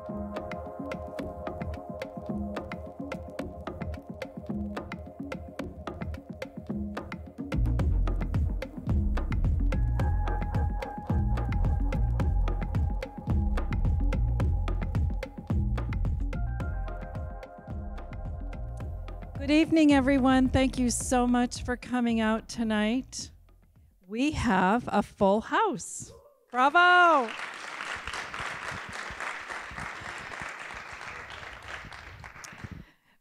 Good evening, everyone. Thank you so much for coming out tonight. We have a full house. Bravo!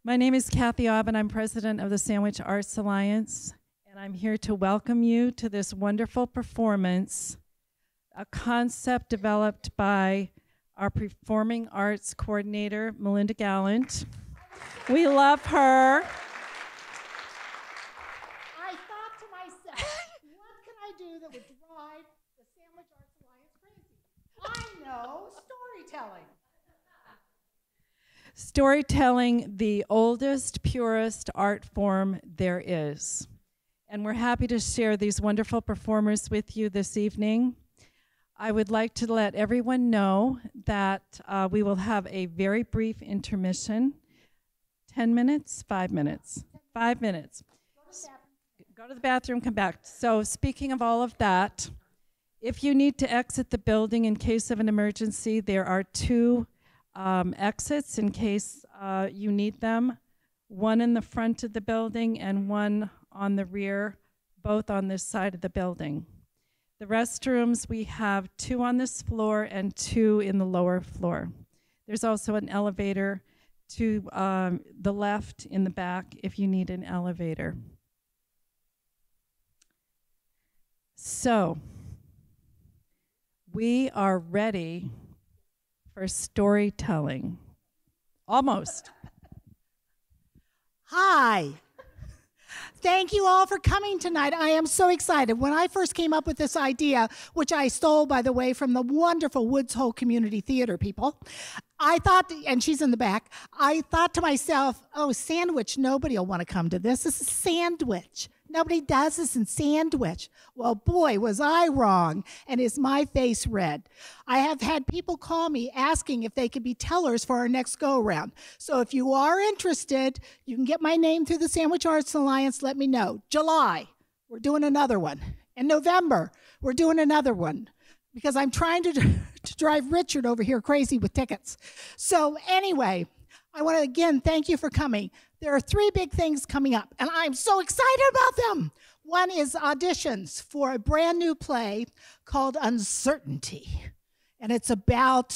My name is Kathy Aubin. I'm president of the Sandwich Arts Alliance, and I'm here to welcome you to this wonderful performance, a concept developed by our performing arts coordinator, Melinda Gallant. We love her. I thought to myself, what can I do that would drive the Sandwich Arts Alliance crazy? I know, storytelling. Storytelling, the oldest, purest art form there is. And we're happy to share these wonderful performers with you this evening. I would like to let everyone know that we will have a very brief intermission. 10 minutes, 5 minutes, 5 minutes. Go to the bathroom, come back. So speaking of all of that, if you need to exit the building in case of an emergency, there are two exits in case you need them. One in the front of the building and one on the rear, both on this side of the building. The restrooms, we have two on this floor and two in the lower floor. There's also an elevator to the left in the back if you need an elevator. So, we are ready for storytelling. Almost. Hi. Thank you all for coming tonight. I am so excited. When I first came up with this idea, which I stole, by the way, from the wonderful Woods Hole Community Theater people, I thought, and she's in the back, I thought to myself, oh, Sandwich, nobody will want to come to this. This is Sandwich. Nobody does this in Sandwich. Well, boy, was I wrong, and is my face red. I have had people call me asking if they could be tellers for our next go-around. So if you are interested, you can get my name through the Sandwich Arts Alliance. Let me know. July, we're doing another one. In November, we're doing another one, because I'm trying to drive Richard over here crazy with tickets. So anyway, I want to again thank you for coming. There are three big things coming up, and I'm so excited about them. One is auditions for a brand new play called Uncertainty, and it's about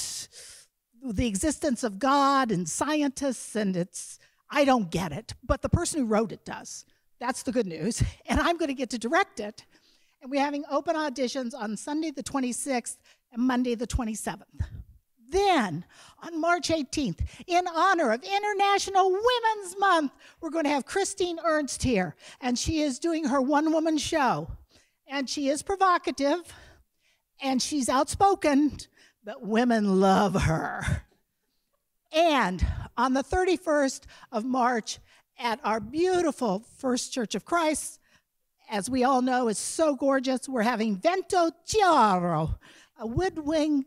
the existence of God and scientists, and I don't get it, but the person who wrote it does. That's the good news, and I'm going to get to direct it, and we're having open auditions on Sunday the 26th and Monday the 27th. Then, on March 18th, in honor of International Women's Month, we're going to have Christine Ernst here, and she is doing her one-woman show. And she is provocative, and she's outspoken, but women love her. And on the 31st of March, at our beautiful First Church of Christ, as we all know, is so gorgeous, we're having Vento Chiaro, a woodwind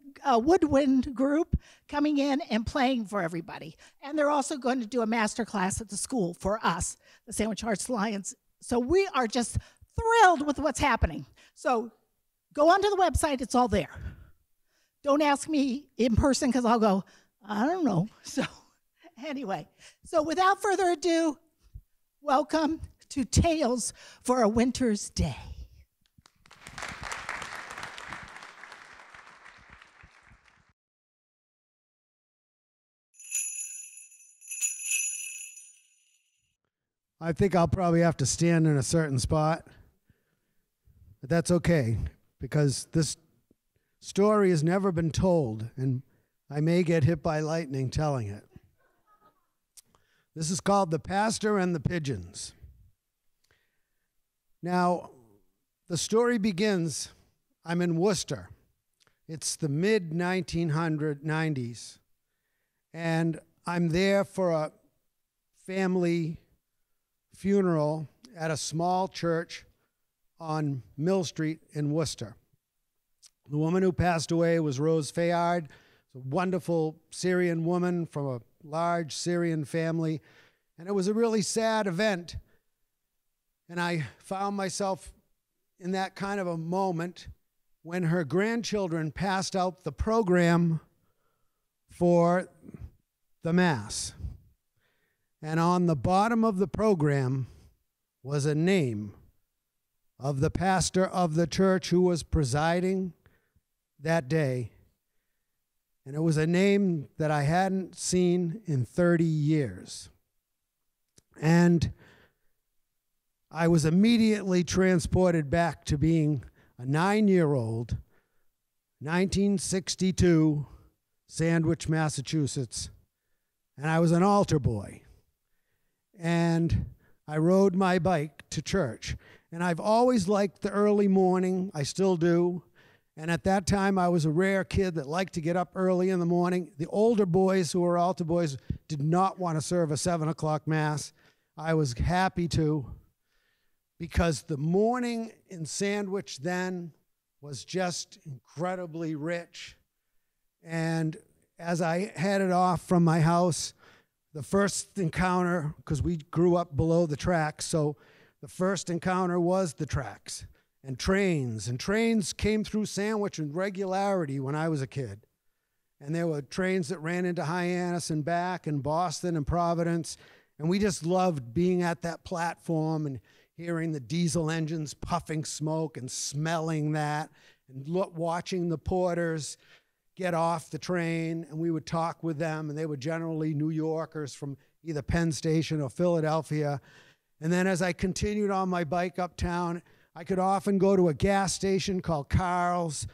group coming in and playing for everybody. And they're also going to do a master class at the school for us, the Sandwich Arts Alliance. So we are just thrilled with what's happening. So go onto the website, it's all there. Don't ask me in person because I'll go, I don't know. So anyway, so without further ado, welcome to Tales for a Winter's Day. I think I'll probably have to stand in a certain spot, but that's okay, because this story has never been told, and I may get hit by lightning telling it. This is called The Pastor and the Pigeons. Now, the story begins, I'm in Worcester. It's the mid-1990s, and I'm there for a family funeral at a small church on Mill Street in Worcester. The woman who passed away was Rose Fayard. a wonderful Syrian woman from a large Syrian family. And it was a really sad event. And I found myself in that kind of a moment when her grandchildren passed out the program for the Mass. And on the bottom of the program was a name of the pastor of the church who was presiding that day. And it was a name that I hadn't seen in 30 years. And I was immediately transported back to being a 9-year-old, 1962, Sandwich, Massachusetts. And I was an altar boy. And I rode my bike to church. And I've always liked the early morning. I still do. And at that time, I was a rare kid that liked to get up early in the morning. The older boys who were altar boys did not want to serve a 7 o'clock Mass. I was happy to, because the morning in Sandwich then was just incredibly rich. And as I headed off from my house, the first encounter, because we grew up below the tracks, so the first encounter was the tracks. And trains came through Sandwich in regularity when I was a kid. And there were trains that ran into Hyannis and back, and Boston and Providence. And we just loved being at that platform and hearing the diesel engines puffing smoke and smelling that, and watching the porters get off the train. And we would talk with them, and they were generally New Yorkers from either Penn Station or Philadelphia. And then as I continued on my bike uptown, I could often go to a gas station called Carl's.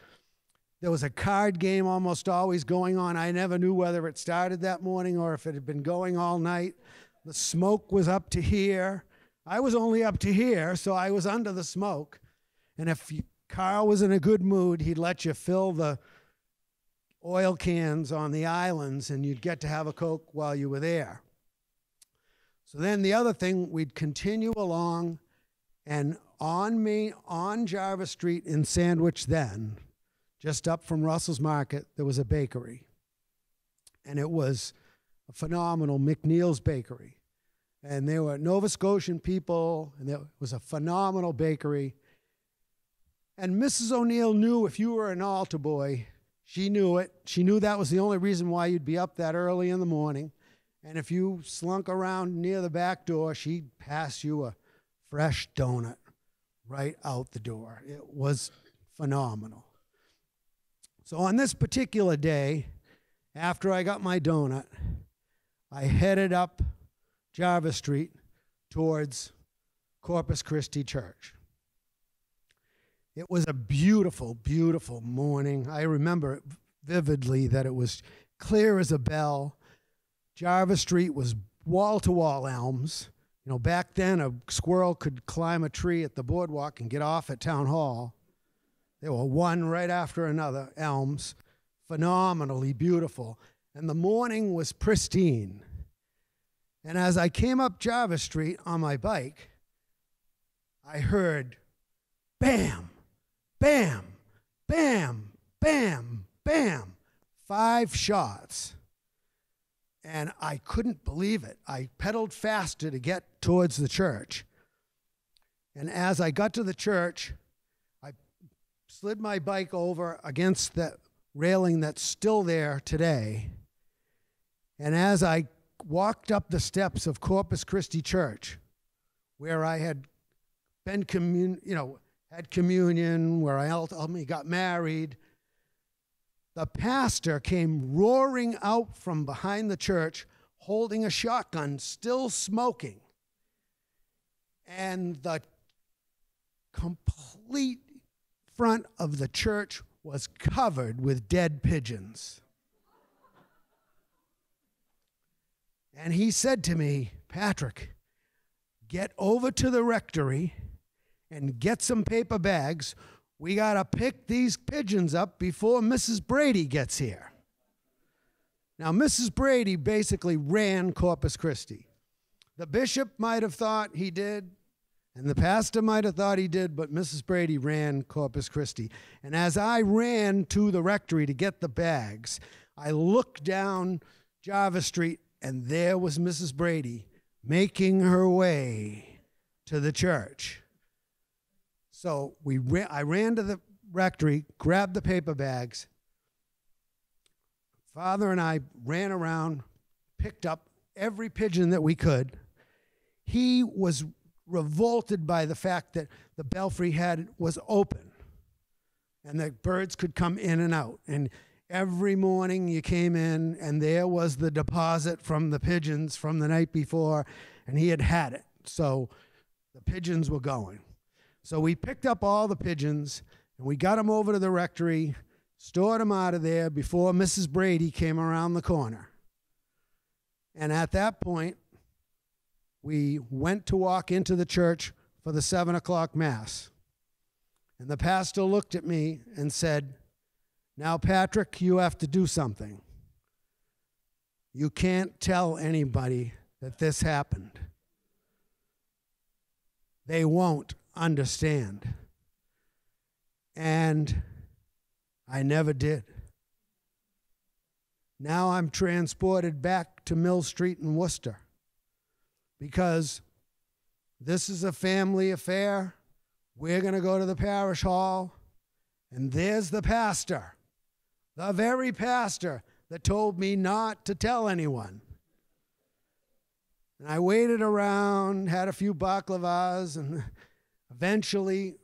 There was a card game almost always going on. I never knew whether it started that morning or if it had been going all night. The smoke was up to here. I was only up to here, so I was under the smoke. And if Carl was in a good mood, he'd let you fill the oil cans on the islands, and you'd get to have a Coke while you were there. So then the other thing, we'd continue along, and on Jarvis Street in Sandwich then, just up from Russell's Market, there was a bakery. And it was a phenomenal McNeil's Bakery. And they were Nova Scotian people, and it was a phenomenal bakery. And Mrs. O'Neill knew if you were an altar boy, she knew it. She knew that was the only reason why you'd be up that early in the morning. And if you slunk around near the back door, she'd pass you a fresh donut right out the door. It was phenomenal. So on this particular day, after I got my donut, I headed up Jarvis Street towards Corpus Christi Church. It was a beautiful, beautiful morning. I remember it vividly that it was clear as a bell. Jarvis Street was wall-to-wall elms. You know, back then a squirrel could climb a tree at the boardwalk and get off at Town Hall. There were one right after another, elms, phenomenally beautiful. And the morning was pristine. And as I came up Jarvis Street on my bike, I heard bam, bam, bam, bam, bam, 5 shots. And I couldn't believe it. I pedaled faster to get towards the church. And as I got to the church, I slid my bike over against that railing that's still there today. And as I walked up the steps of Corpus Christi Church, where I had been had communion, where I ultimately got married, the pastor came roaring out from behind the church, holding a shotgun, still smoking. And the complete front of the church was covered with dead pigeons. And he said to me, "Patrick, get over to the rectory and get some paper bags. We got to pick these pigeons up before Mrs. Brady gets here." Now, Mrs. Brady basically ran Corpus Christi. The bishop might have thought he did, and the pastor might have thought he did, but Mrs. Brady ran Corpus Christi. And as I ran to the rectory to get the bags, I looked down Jarvis Street, and there was Mrs. Brady making her way to the church. So I ran to the rectory, grabbed the paper bags. Father and I ran around, picked up every pigeon that we could. He was revolted by the fact that the belfry was open and the birds could come in and out. And every morning you came in and there was the deposit from the pigeons from the night before, and he had it. So the pigeons were going. So we picked up all the pigeons and we got them over to the rectory, stored them out of there before Mrs. Brady came around the corner. And at that point, we went to walk into the church for the 7 o'clock Mass. And the pastor looked at me and said, "Now, Patrick, you have to do something. You can't tell anybody that this happened. They won't understand." And I never did. Now I'm transported back to Mill Street in Worcester because this is a family affair. We're going to go to the parish hall, and there's the pastor, the very pastor that told me not to tell anyone. And I waited around, had a few baklavas, and eventually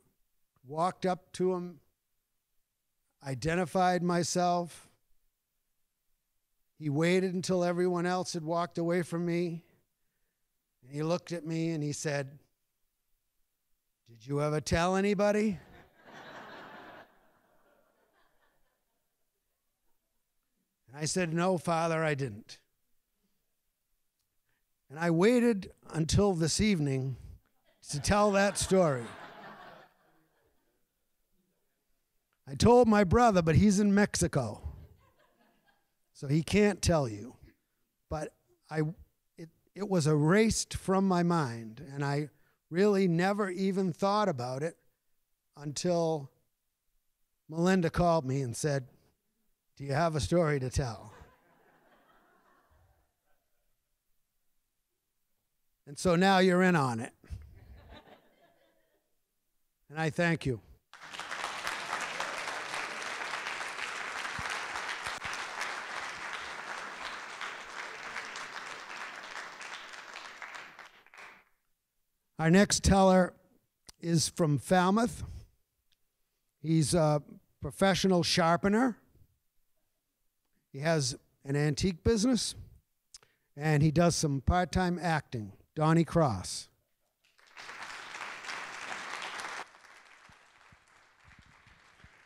walked up to him, identified myself. He waited until everyone else had walked away from me. And he looked at me and he said, "Did you ever tell anybody?" And I said, "No, Father, I didn't." And I waited until this evening to tell that story. I told my brother, but he's in Mexico, so he can't tell you. But it was erased from my mind, and I really never even thought about it until Melinda called me and said, "Do you have a story to tell?" And so now you're in on it. And I thank you. Our next teller is from Falmouth. He's a professional sharpener. He has an antique business, and he does some part-time acting. Donnie Cross.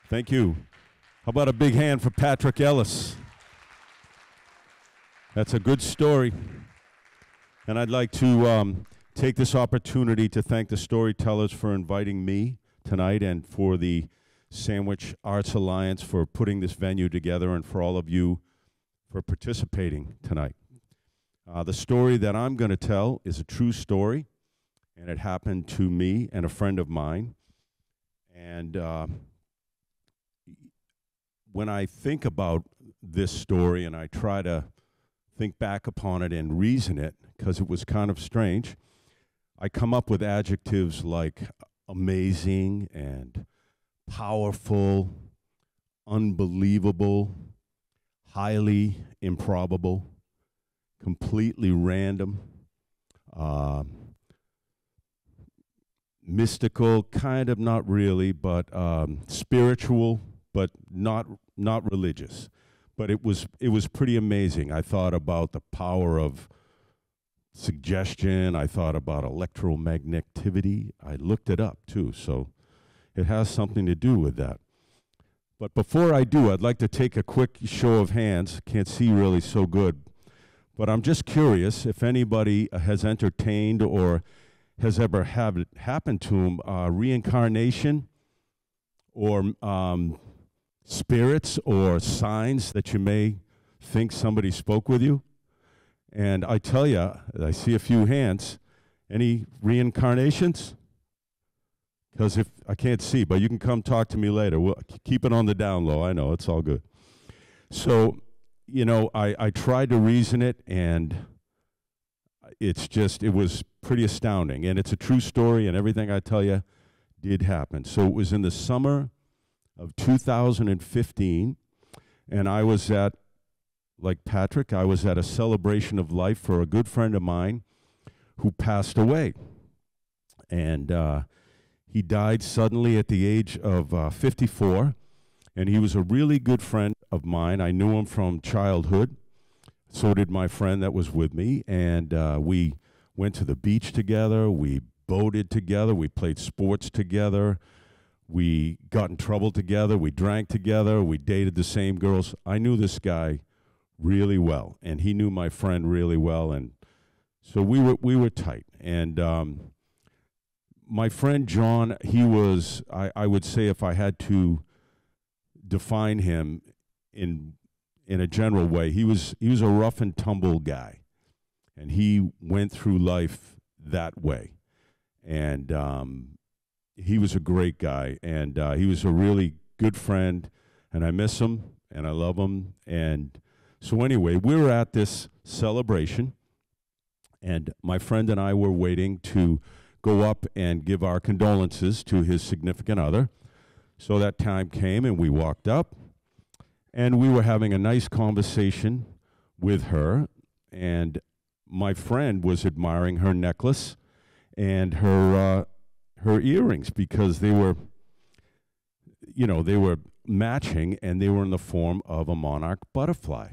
Thank you. How about a big hand for Patrick Ellis? That's a good story. And I'd like to take this opportunity to thank the storytellers for inviting me tonight, and for the Sandwich Arts Alliance for putting this venue together, and for all of you for participating tonight. The story that I'm going to tell is a true story, and it happened to me and a friend of mine. And when I think about this story and I try to think back upon it and reason it, because it was kind of strange, I come up with adjectives like amazing and powerful, unbelievable, highly improbable, completely random, mystical, kind of, not really, but spiritual, but not religious. But it was pretty amazing. I thought about the power of suggestion. I thought about electromagnetivity. I looked it up too, so it has something to do with that. But before I do, I'd like to take a quick show of hands. Can't see really so good, but I'm just curious if anybody has entertained or has ever had it happen to them, reincarnation or spirits or signs that you may think somebody spoke with you. And I tell you, I see a few hands. Any reincarnations? Because if I can't see, but you can come talk to me later. We'll keep it on the down low. I know, it's all good. So, you know, I tried to reason it, and it was pretty astounding. And it's a true story, and everything I tell you did happen. So it was in the summer of 2015, and I was like Patrick, I was at a celebration of life for a good friend of mine who passed away. And he died suddenly at the age of 54, and he was a really good friend of mine. I knew him from childhood. So did my friend that was with me, and we went to the beach together, we boated together, we played sports together, we got in trouble together, we drank together, we dated the same girls. I knew this guy really well, and he knew my friend really well, and so we were tight. And my friend John, he was, I would say, if I had to define him in a general way, he was a rough and tumble guy, and he went through life that way. And he was a great guy, and he was a really good friend, and I miss him, and I love him. And so anyway, we were at this celebration, and my friend and I were waiting to go up and give our condolences to his significant other. So that time came, and we walked up, and we were having a nice conversation with her, and my friend was admiring her necklace and her earrings, because they were, you know, they were matching, and they were in the form of a monarch butterfly.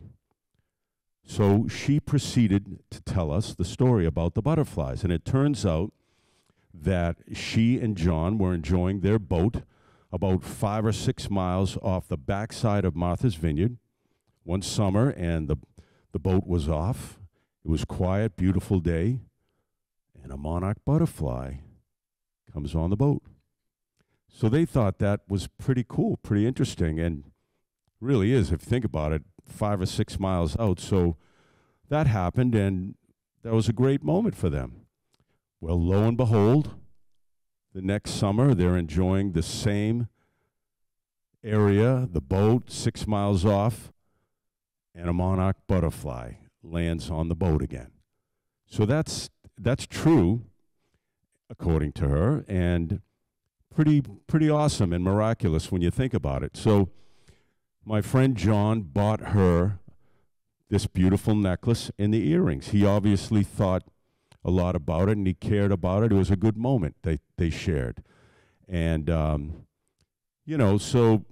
So she proceeded to tell us the story about the butterflies, and it turns out that she and John were enjoying their boat about 5 or 6 miles off the backside of Martha's Vineyard one summer, and the boat was off. It was quiet, beautiful day, and a monarch butterfly comes on the boat. So they thought that was pretty cool, pretty interesting, and really is, if you think about it, 5 or 6 miles out. So that happened, and that was a great moment for them. Well, lo and behold, the next summer, they're enjoying the same area, the boat, 6 miles off, and a monarch butterfly lands on the boat again. So that's true, according to her, and pretty awesome and miraculous when you think about it. So my friend John bought her this beautiful necklace and the earrings. He obviously thought a lot about it, and he cared about it. It was a good moment they shared. And, you know, so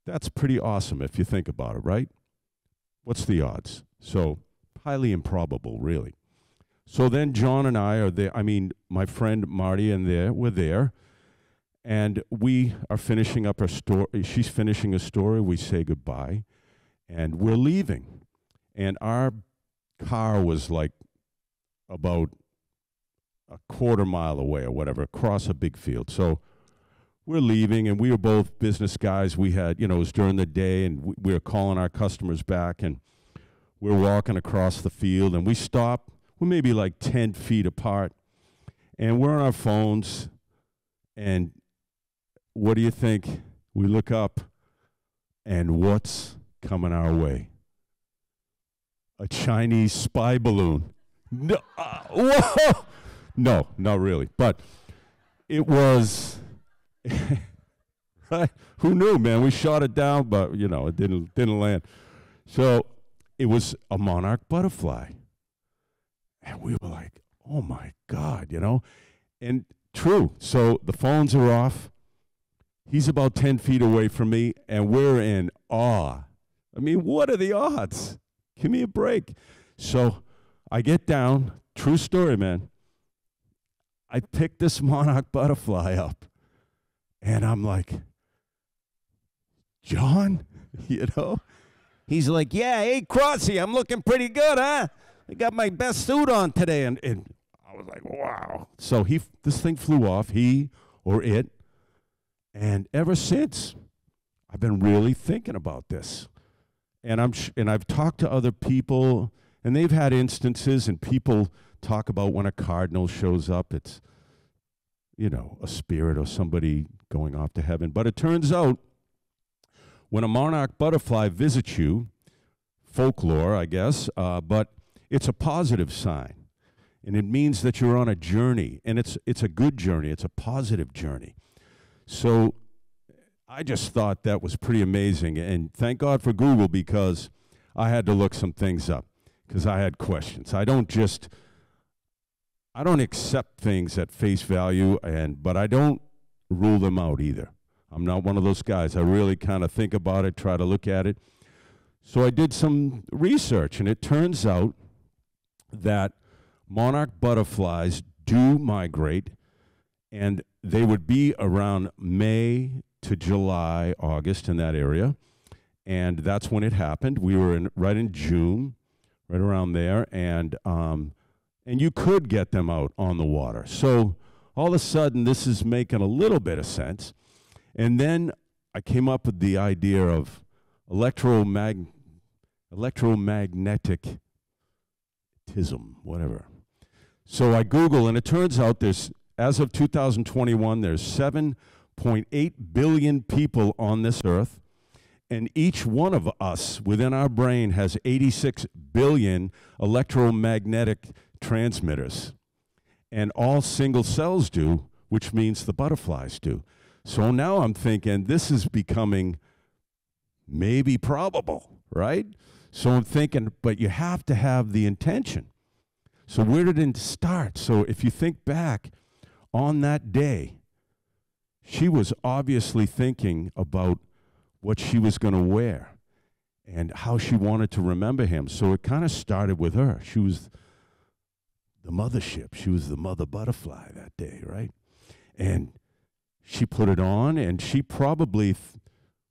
that's pretty awesome if you think about it, right? What's the odds? So highly improbable, really. So then John and I are there. I mean, my friend Marty and we're there, and we are finishing up our story. She's finishing a story. We say goodbye, and we're leaving. And our car was like about a quarter mile away or whatever, across a big field. So we're leaving, and we were both business guys. We had, you know, it was during the day, and we were calling our customers back, and we're walking across the field, and we stop. We're maybe like 10 feet apart, and we're on our phones, and what do you think? We look up, and what's coming our way? A Chinese spy balloon. No, whoa! No, not really, but it was. Right? Who knew, man? We shot it down, but you know, it didn't land. So it was a monarch butterfly, and we were like, "Oh my God," you know. And true. So the phones are off. He's about 10 feet away from me, and we're in awe. I mean, what are the odds? Give me a break. So I get down. True story, man. I picked this monarch butterfly up, and I'm like, John, you know? He's like, yeah, hey, Crossy, I'm looking pretty good, huh? I got my best suit on today. And I was like, wow. So this thing flew off, he or it, and ever since, I've been really thinking about this. And I've talked to other people, and they've had instances, and people talk about when a cardinal shows up, it's, you know, a spirit or somebody going off to heaven. But it turns out, when a monarch butterfly visits you, folklore, I guess, but it's a positive sign. And it means that you're on a journey, and it's a good journey. It's a positive journey. So I just thought that was pretty amazing. And thank God for Google, because I had to look some things up because I had questions. I don't accept things at face value, but I don't rule them out either. I'm not one of those guys. I really kind of think about it, try to look at it. So I did some research, and it turns out that monarch butterflies do migrate, and they would be around May to July, August, in that area. And that's when it happened. We were right in June, right around there, and you could get them out on the water. So all of a sudden, this is making a little bit of sense. And then I came up with the idea of electromagnetism, whatever. So I Google, and it turns out as of 2021, there's 7.8 billion people on this earth, and each one of us within our brain has 86 billion electromagnetic transmitters. And all single cells do, which means the butterflies do. So now I'm thinking this is becoming maybe probable, right? So I'm thinking, but you have to have the intention. So where did it start? So if you think back on that day, she was obviously thinking about what she was going to wear and how she wanted to remember him. So it kind of started with her. She was the mothership. She was the mother butterfly that day, right? And she put it on, and she probably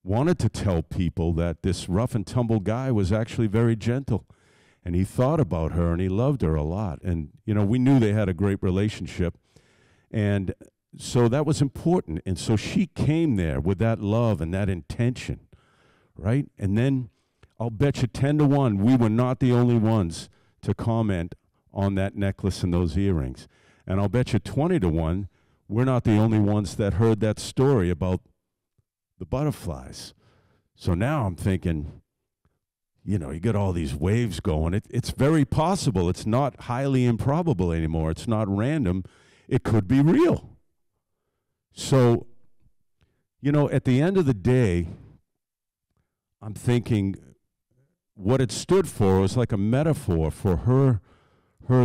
wanted to tell people that this rough and tumble guy was actually very gentle. And he thought about her, and he loved her a lot. And, you know, we knew they had a great relationship. And so that was important. And so she came there with that love and that intention, right? And then I'll bet you 10 to 1, we were not the only ones to comment on that necklace and those earrings. And I'll bet you 20 to 1, we're not the only ones that heard that story about the butterflies. So now I'm thinking, you know, you got all these waves going. It's very possible. It's not highly improbable anymore. It's not random. It could be real. So, you know, at the end of the day, I'm thinking what it stood for was like a metaphor for her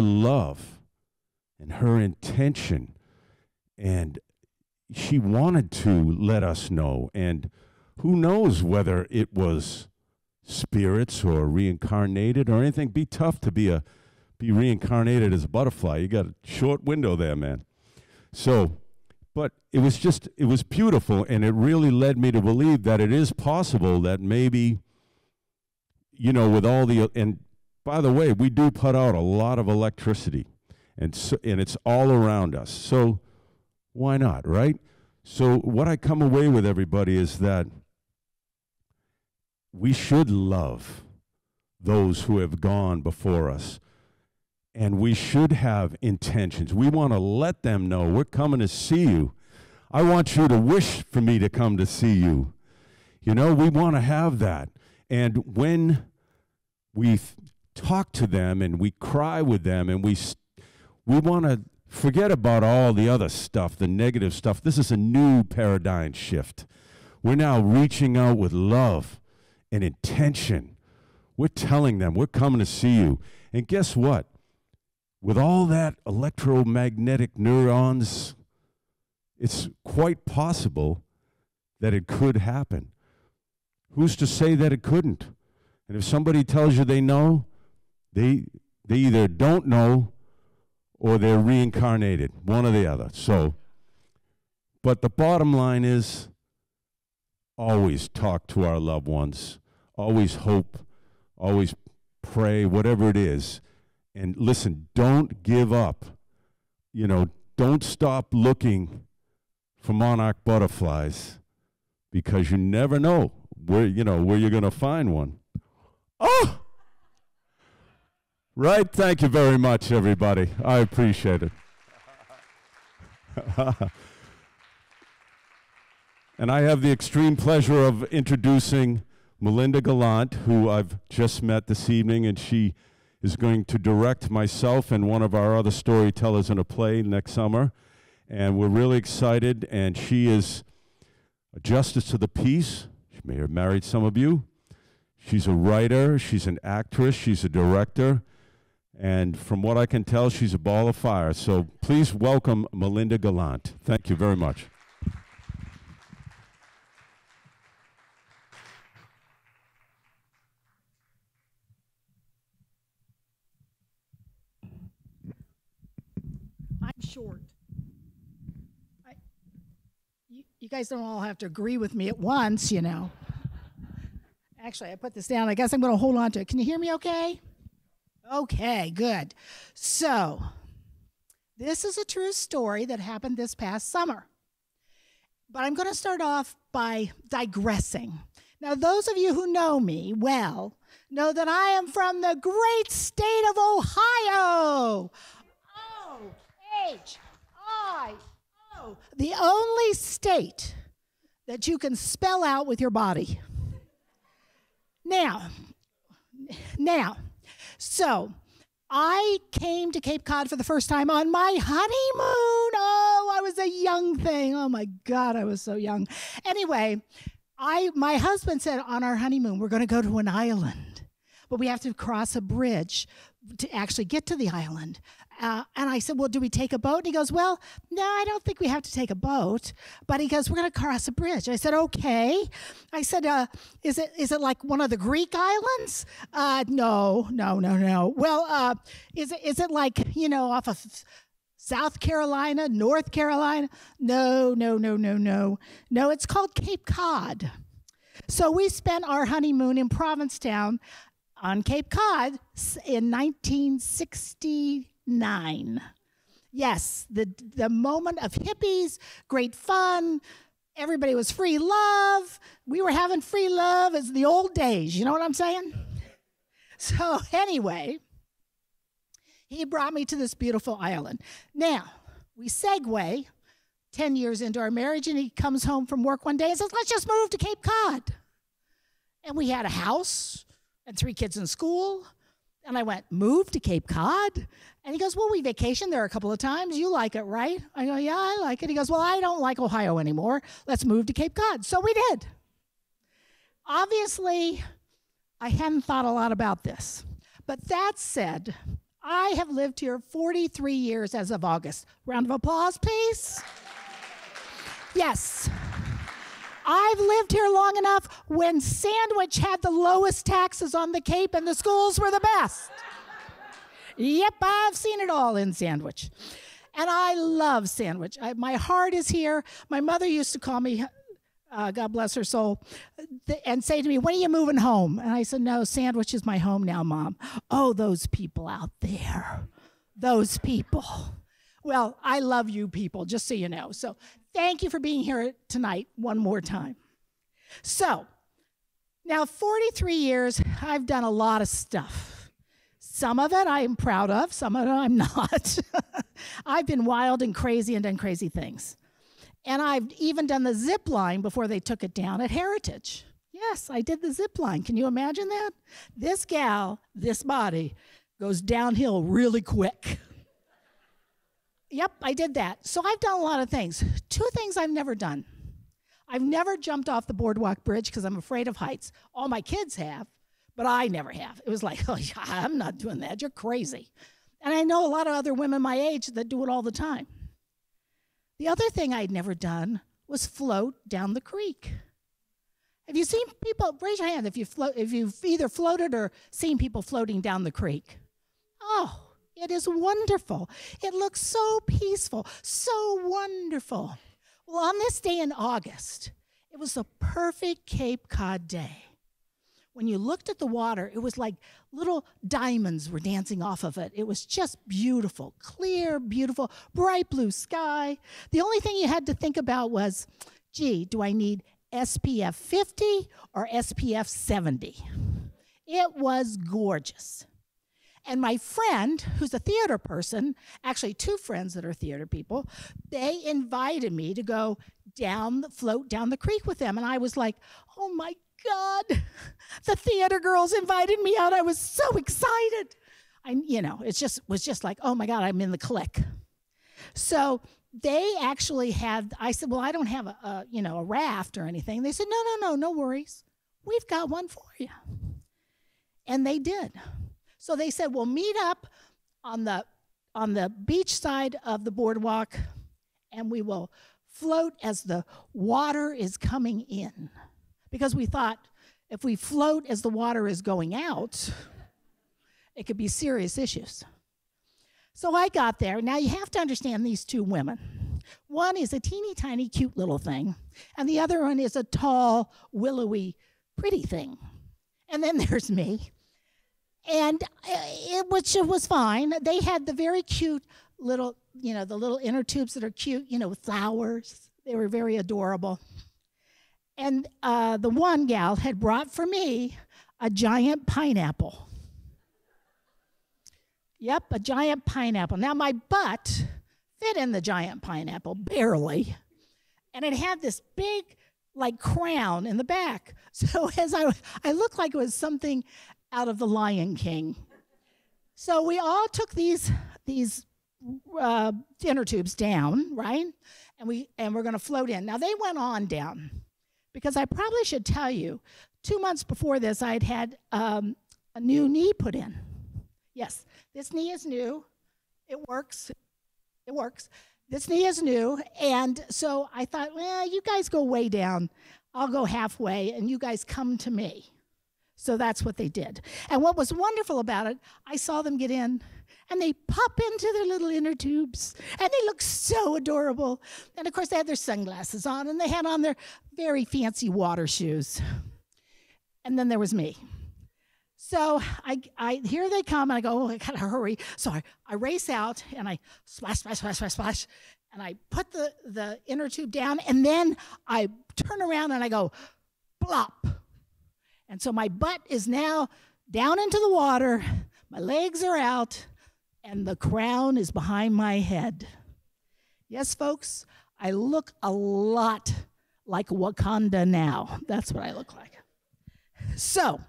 love and her intention. And she wanted to let us know. And who knows whether it was spirits or reincarnated or anything. Be tough to be reincarnated as a butterfly. You got a short window there, man. So, but it was beautiful, and it really led me to believe that it is possible that maybe, you know, with all the, and by the way, we do put out a lot of electricity, and it's all around us. So why not, right? So what I come away with, everybody, is that we should love those who have gone before us, and we should have intentions. We want to let them know we're coming to see you. I want you to wish for me to come to see you. You know, we want to have that. And when we talk to them and we cry with them and we want to forget about all the other stuff, the negative stuff. This is a new paradigm shift. We're now reaching out with love and intention. We're telling them we're coming to see you. And guess what? With all that electromagnetic neurons, it's quite possible that it could happen. Who's to say that it couldn't? And if somebody tells you they know, they either don't know or they're reincarnated, one or the other. So, but the bottom line is always talk to our loved ones, always hope, always pray, whatever it is. And listen, don't give up. You know, don't stop looking for monarch butterflies, because you never know where you're going to find one. Oh! Right? Thank you very much, everybody. I appreciate it. And I have the extreme pleasure of introducing Melinda Gallant, who I've just met this evening, and she is going to direct myself and one of our other storytellers in a play next summer. And we're really excited, and she is a justice to the peace. She may have married some of you. She's a writer, she's an actress, she's a director, and from what I can tell, she's a ball of fire. So please welcome Melinda Gallant. Thank you very much. I'm short. You guys don't all have to agree with me at once, you know. Actually, I put this down. I guess I'm going to hold on to it. Can you hear me okay? Okay, good. So, this is a true story that happened this past summer. But I'm going to start off by digressing. Now, those of you who know me well know that I am from the great state of Ohio. O-H-I-O. The only state that you can spell out with your body. Now, so I came to Cape Cod for the first time on my honeymoon. Oh, I was a young thing. Oh my God, I was so young. Anyway, my husband said on our honeymoon, we're going to go to an island, but we have to cross a bridge to actually get to the island. And I said, well, do we take a boat? And he goes, well, no, I don't think we have to take a boat. But he goes, we're going to cross a bridge. I said, okay. I said, is it like one of the Greek islands? No. Well, is it like, you know, off of South Carolina, North Carolina? No. No, it's called Cape Cod. So we spent our honeymoon in Provincetown on Cape Cod in 1969. Yes, the moment of hippies, great fun. Everybody was free love. We were having free love as the old days. You know what I'm saying? So anyway, he brought me to this beautiful island. Now, we segue 10 years into our marriage, and he comes home from work one day and says, let's just move to Cape Cod. And we had a house and 3 kids in school. And I went, move to Cape Cod? And he goes, well, we vacationed there a couple of times. You like it, right? I go, yeah, I like it. He goes, well, I don't like Ohio anymore. Let's move to Cape Cod. So we did. Obviously, I hadn't thought a lot about this. But that said, I have lived here 43 years as of August. Round of applause, please. Yes. I've lived here long enough when Sandwich had the lowest taxes on the Cape and the schools were the best. Yep, I've seen it all in Sandwich. And I love Sandwich. My heart is here. My mother used to call me, God bless her soul, and say to me, when are you moving home? And I said, no, Sandwich is my home now, Mom. Oh, those people out there. Those people. Well, I love you people, just so you know. So thank you for being here tonight one more time. So, now 43 years, I've done a lot of stuff. Some of it I'm proud of, some of it I'm not. I've been wild and crazy and done crazy things. And I've even done the zip line before they took it down at Heritage. Yes, I did the zip line. Can you imagine that? This gal, this body, goes downhill really quick. Yep, I did that. So I've done a lot of things. 2 things I've never done. I've never jumped off the boardwalk bridge because I'm afraid of heights. All my kids have, but I never have. It was like, oh, I'm not doing that. You're crazy. And I know a lot of other women my age that do it all the time. The other thing I'd never done was float down the creek. Have you seen people, raise your hand if you've either floated or seen people floating down the creek. Oh. It is wonderful. It looks so peaceful, so wonderful. Well, on this day in August, it was the perfect Cape Cod day. When you looked at the water, it was like little diamonds were dancing off of it. It was just beautiful, clear, beautiful, bright blue sky. The only thing you had to think about was, gee, do I need SPF 50 or SPF 70? It was gorgeous. And my friend, who's a theater person, actually 2 friends that are theater people, they invited me to go float down the creek with them. And I was like, oh my God, the theater girls invited me out. I was so excited. It was just like, oh my God, I'm in the clique. So they actually I said, well, I don't have a raft or anything. They said, no worries. We've got one for you. And they did. So they said, we'll meet up on the beach side of the boardwalk, and we will float as the water is coming in. Because we thought if we float as the water is going out, it could be serious issues. So I got there. Now you have to understand these two women. One is a teeny tiny cute little thing, and the other one is a tall, willowy, pretty thing. And then there's me. And which was fine. They had the very cute little, the little inner tubes that are cute, with flowers. They were very adorable. And the one gal had brought for me a giant pineapple. Yep, a giant pineapple. Now, my butt fit in the giant pineapple, barely. And it had this big, crown in the back. So as I looked like it was something out of The Lion King. So we all took these inner tubes down, right? And we're going to float in. Now, they went on down. Because I probably should tell you, 2 months before this, I'd had a new knee put in. Yes, this knee is new. It works. This knee is new. And so I thought, well, you guys go way down. I'll go halfway, and you guys come to me. So that's what they did. And what was wonderful about it, I saw them get in, and they pop into their little inner tubes, and they look so adorable. And, of course, they had their sunglasses on, and they had on their very fancy water shoes. And then there was me. So here they come, and I go, oh, I got to hurry. So I race out, and I splash, splash, splash, splash, splash, and I put the inner tube down, and then I turn around, and I go, plop. And so my butt is now down into the water, my legs are out, and the crown is behind my head. Yes, folks, I look a lot like Wakanda now. That's what I look like. So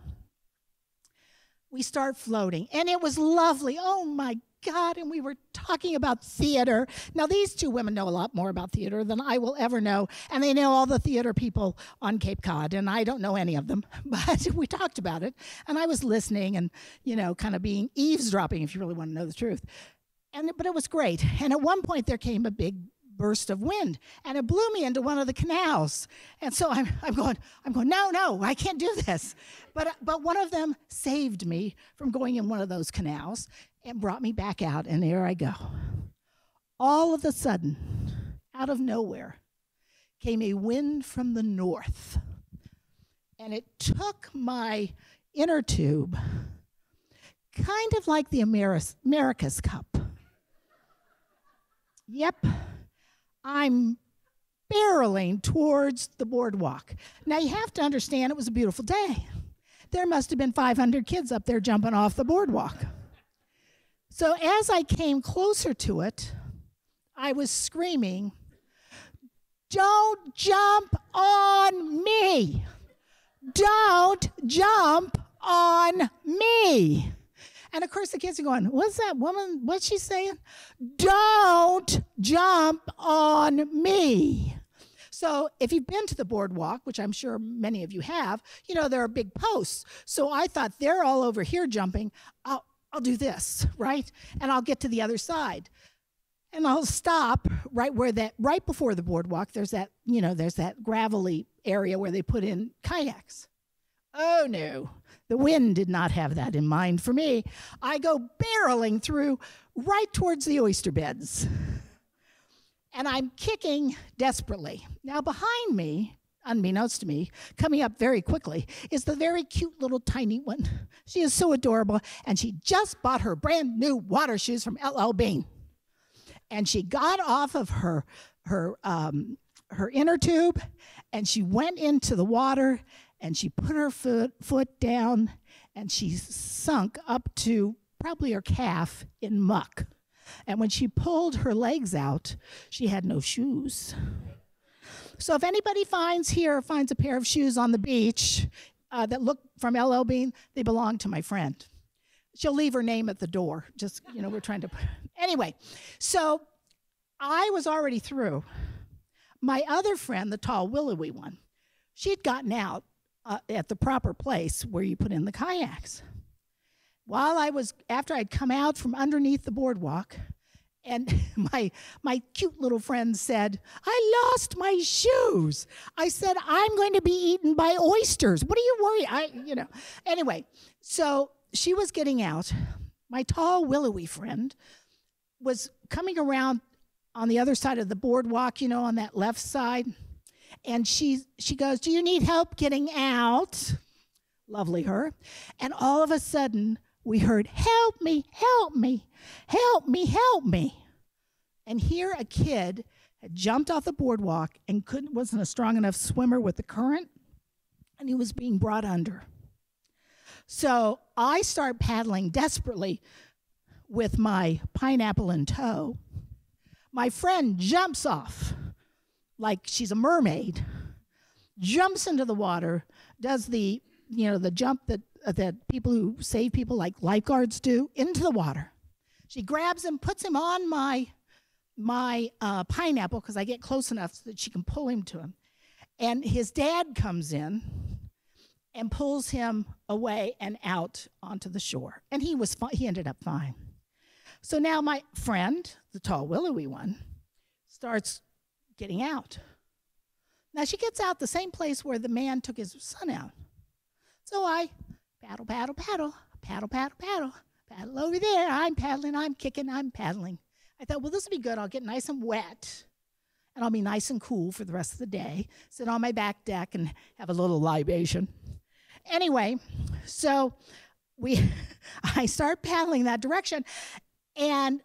we start floating, and it was lovely. Oh, my God, and we were talking about theater. Now, these two women know a lot more about theater than I will ever know, and they know all the theater people on Cape Cod, and I don't know any of them, but we talked about it, and I was listening and, kind of being eavesdropping, if you really want to know the truth. But it was great, and at one point there came a big burst of wind, and it blew me into one of the canals. And so I'm going, no, I can't do this. But one of them saved me from going in one of those canals and brought me back out, and there I go. All of a sudden, out of nowhere, came a wind from the north, and it took my inner tube, kind of like the America's Cup. Yep, I'm barreling towards the boardwalk. Now, you have to understand it was a beautiful day. There must have been 500 kids up there jumping off the boardwalk. So as I came closer to it, I was screaming, "Don't jump on me! Don't jump on me!" And of course the kids are going, "What's that woman, what's she saying? Don't jump on me." So if you've been to the boardwalk, which I'm sure many of you have, there are big posts. So I thought, they're all over here jumping. I'll do this, right? And I'll get to the other side. And I'll stop right before the boardwalk. There's that gravelly area where they put in kayaks. Oh no, the wind did not have that in mind for me. I go barreling through right towards the oyster beds. And I'm kicking desperately. Now behind me, unbeknownst to me, coming up very quickly, is the very cute little tiny one. She is so adorable, and she just bought her brand new water shoes from LL Bean. And she got off of her inner tube, and she went into the water, and she put her foot down, and she sunk up to probably her calf in muck. And when she pulled her legs out, she had no shoes. So if anybody finds a pair of shoes on the beach that look from LL Bean, they belong to my friend. She'll leave her name at the door. Just, we're trying to. Anyway, so I was already through. My other friend, the tall, willowy one, she'd gotten out at the proper place where you put in the kayaks. After I'd come out from underneath the boardwalk, and my cute little friend said, I lost my shoes. I said, I'm going to be eaten by oysters. What are you worried? Anyway, so she was getting out. My tall, willowy friend was coming around on the other side of the boardwalk, on that left side. And she goes, do you need help getting out? Lovely her. And all of a sudden, we heard, help me, help me, help me, help me. And here a kid had jumped off the boardwalk and wasn't a strong enough swimmer with the current, and he was being brought under. So I start paddling desperately with my pineapple in tow. My friend jumps off like she's a mermaid, jumps into the water, does the jump that people who save people like lifeguards do, into the water. She grabs him, puts him on my pineapple, because I get close enough so that she can pull him to him. And his dad comes in and pulls him away and out onto the shore. And he ended up fine. So now my friend, the tall, willowy one, starts getting out. Now she gets out the same place where the man took his son out. So I paddle, paddle, paddle, paddle, paddle, paddle, paddle over there. I'm paddling, I'm kicking, I'm paddling. I thought, well, this will be good. I'll get nice and wet, and I'll be nice and cool for the rest of the day, sit on my back deck and have a little libation. Anyway, so I start paddling that direction, and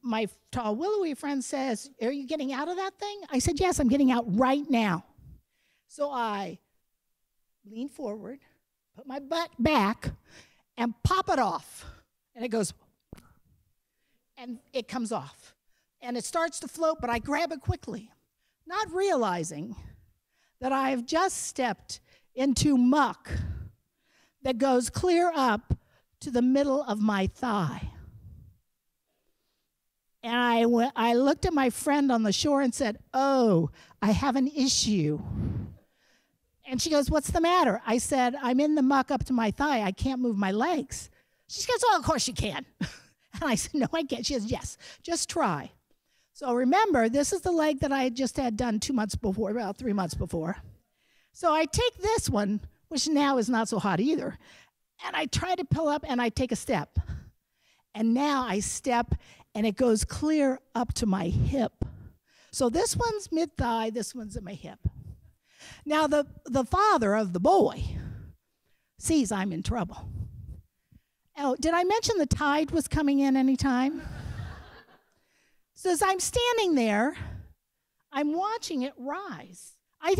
my tall, willowy friend says, are you getting out of that thing? I said, yes, I'm getting out right now. So I lean forward, put my butt back, and pop it off. And it goes, and it comes off. And it starts to float, but I grab it quickly, not realizing that I have just stepped into muck that goes clear up to the middle of my thigh. And I looked at my friend on the shore and said, oh, I have an issue. And she goes, what's the matter? I said, I'm in the muck up to my thigh. I can't move my legs. She goes, oh, of course you can. And I said, no, I can't. She says, yes, just try. So remember, this is the leg that I had just had done 2 months before, about 3 months before. So I take this one, which now is not so hot either, and I try to pull up and I take a step. And now I step and it goes clear up to my hip. So this one's mid-thigh, this one's at my hip. Now the father of the boy sees I'm in trouble. Oh, did I mention the tide was coming in anytime? So as I'm standing there, I'm watching it rise. I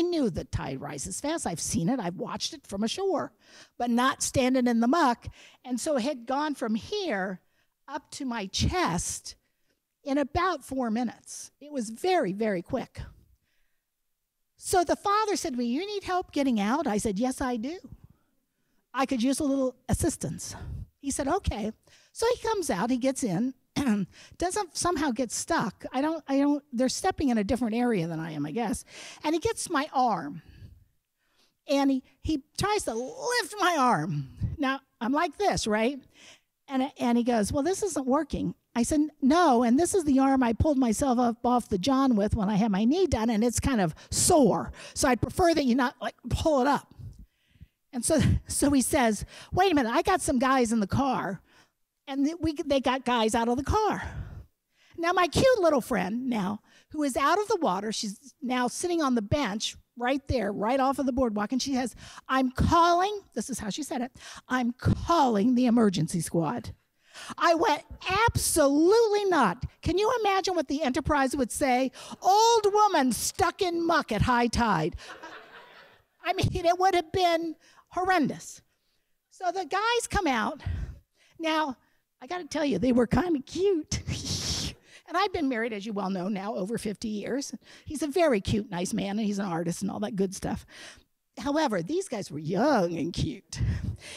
knew the tide rises fast. I've seen it. I've watched it from ashore, but not standing in the muck. And so it had gone from here up to my chest in about 4 minutes. It was very, very quick. So the father said to me, you need help getting out? I said, yes, I do. I could use a little assistance. He said, okay. So he comes out, he gets in, doesn't somehow get stuck. They're stepping in a different area than I am, I guess. And he gets my arm. And he tries to lift my arm. Now, I'm like this, right? And he goes, well, this isn't working. I said, no, and this is the arm I pulled myself up off the john with when I had my knee done, and it's kind of sore. So I'd prefer that you not pull it up. And so he says, wait a minute, I got some guys in the car, and they got guys out of the car. Now my cute little friend now, who is out of the water, she's now sitting on the bench right there, right off of the boardwalk, and she says, I'm calling, this is how she said it, I'm calling the emergency squad. I went, absolutely not. Can you imagine what the Enterprise would say? Old woman stuck in muck at high tide. I mean, it would have been horrendous. So the guys come out. Now, I got to tell you, they were kind of cute. And I've been married, as you well know now, over 50 years. He's a very cute, nice man, and he's an artist and all that good stuff. However, these guys were young and cute.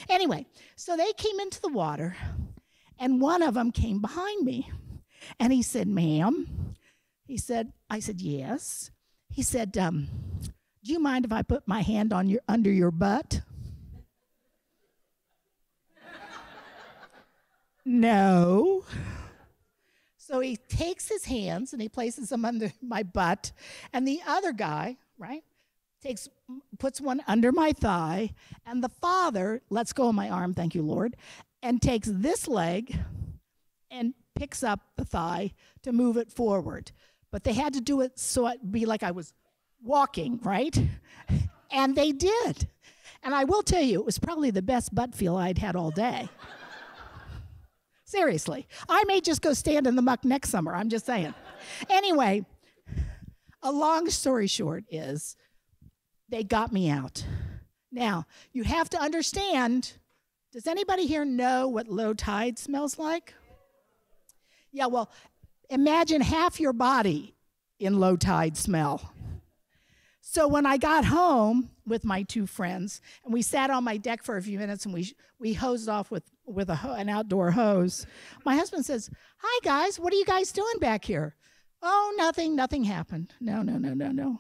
Anyway, so they came into the water, and one of them came behind me. And he said, "Ma'am," I said, "Yes." He said, "Do you mind if I put my hand on under your butt?" No. So he takes his hands and he places them under my butt, and the other guy, right, puts one under my thigh, and the father lets go of my arm, thank you, Lord, and takes this leg and picks up the thigh to move it forward. But they had to do it so it'd be like I was walking, right? And they did. And I will tell you, it was probably the best butt feel I'd had all day. Seriously. I may just go stand in the muck next summer, I'm just saying. Anyway, a long story short is they got me out. Now, you have to understand, does anybody here know what low tide smells like? Yeah, well, imagine half your body in low tide smell. So when I got home with my two friends, and we sat on my deck for a few minutes, and we hosed off with an outdoor hose, my husband says, "Hi, guys, what are you guys doing back here?" "Oh, nothing happened. No.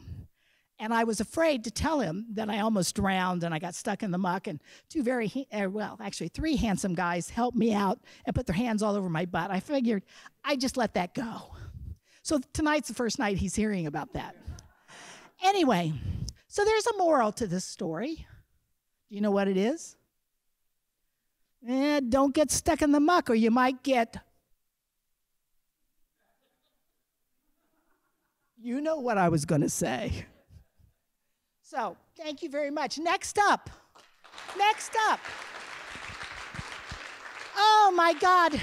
And I was afraid to tell him that I almost drowned and I got stuck in the muck, and three handsome guys helped me out and put their hands all over my butt. I figured I'd just let that go. So tonight's the first night he's hearing about that. Anyway, so there's a moral to this story. Do you know what it is? Don't get stuck in the muck or you might get... You know what I was going to say. So, thank you very much. Next up. Oh my God.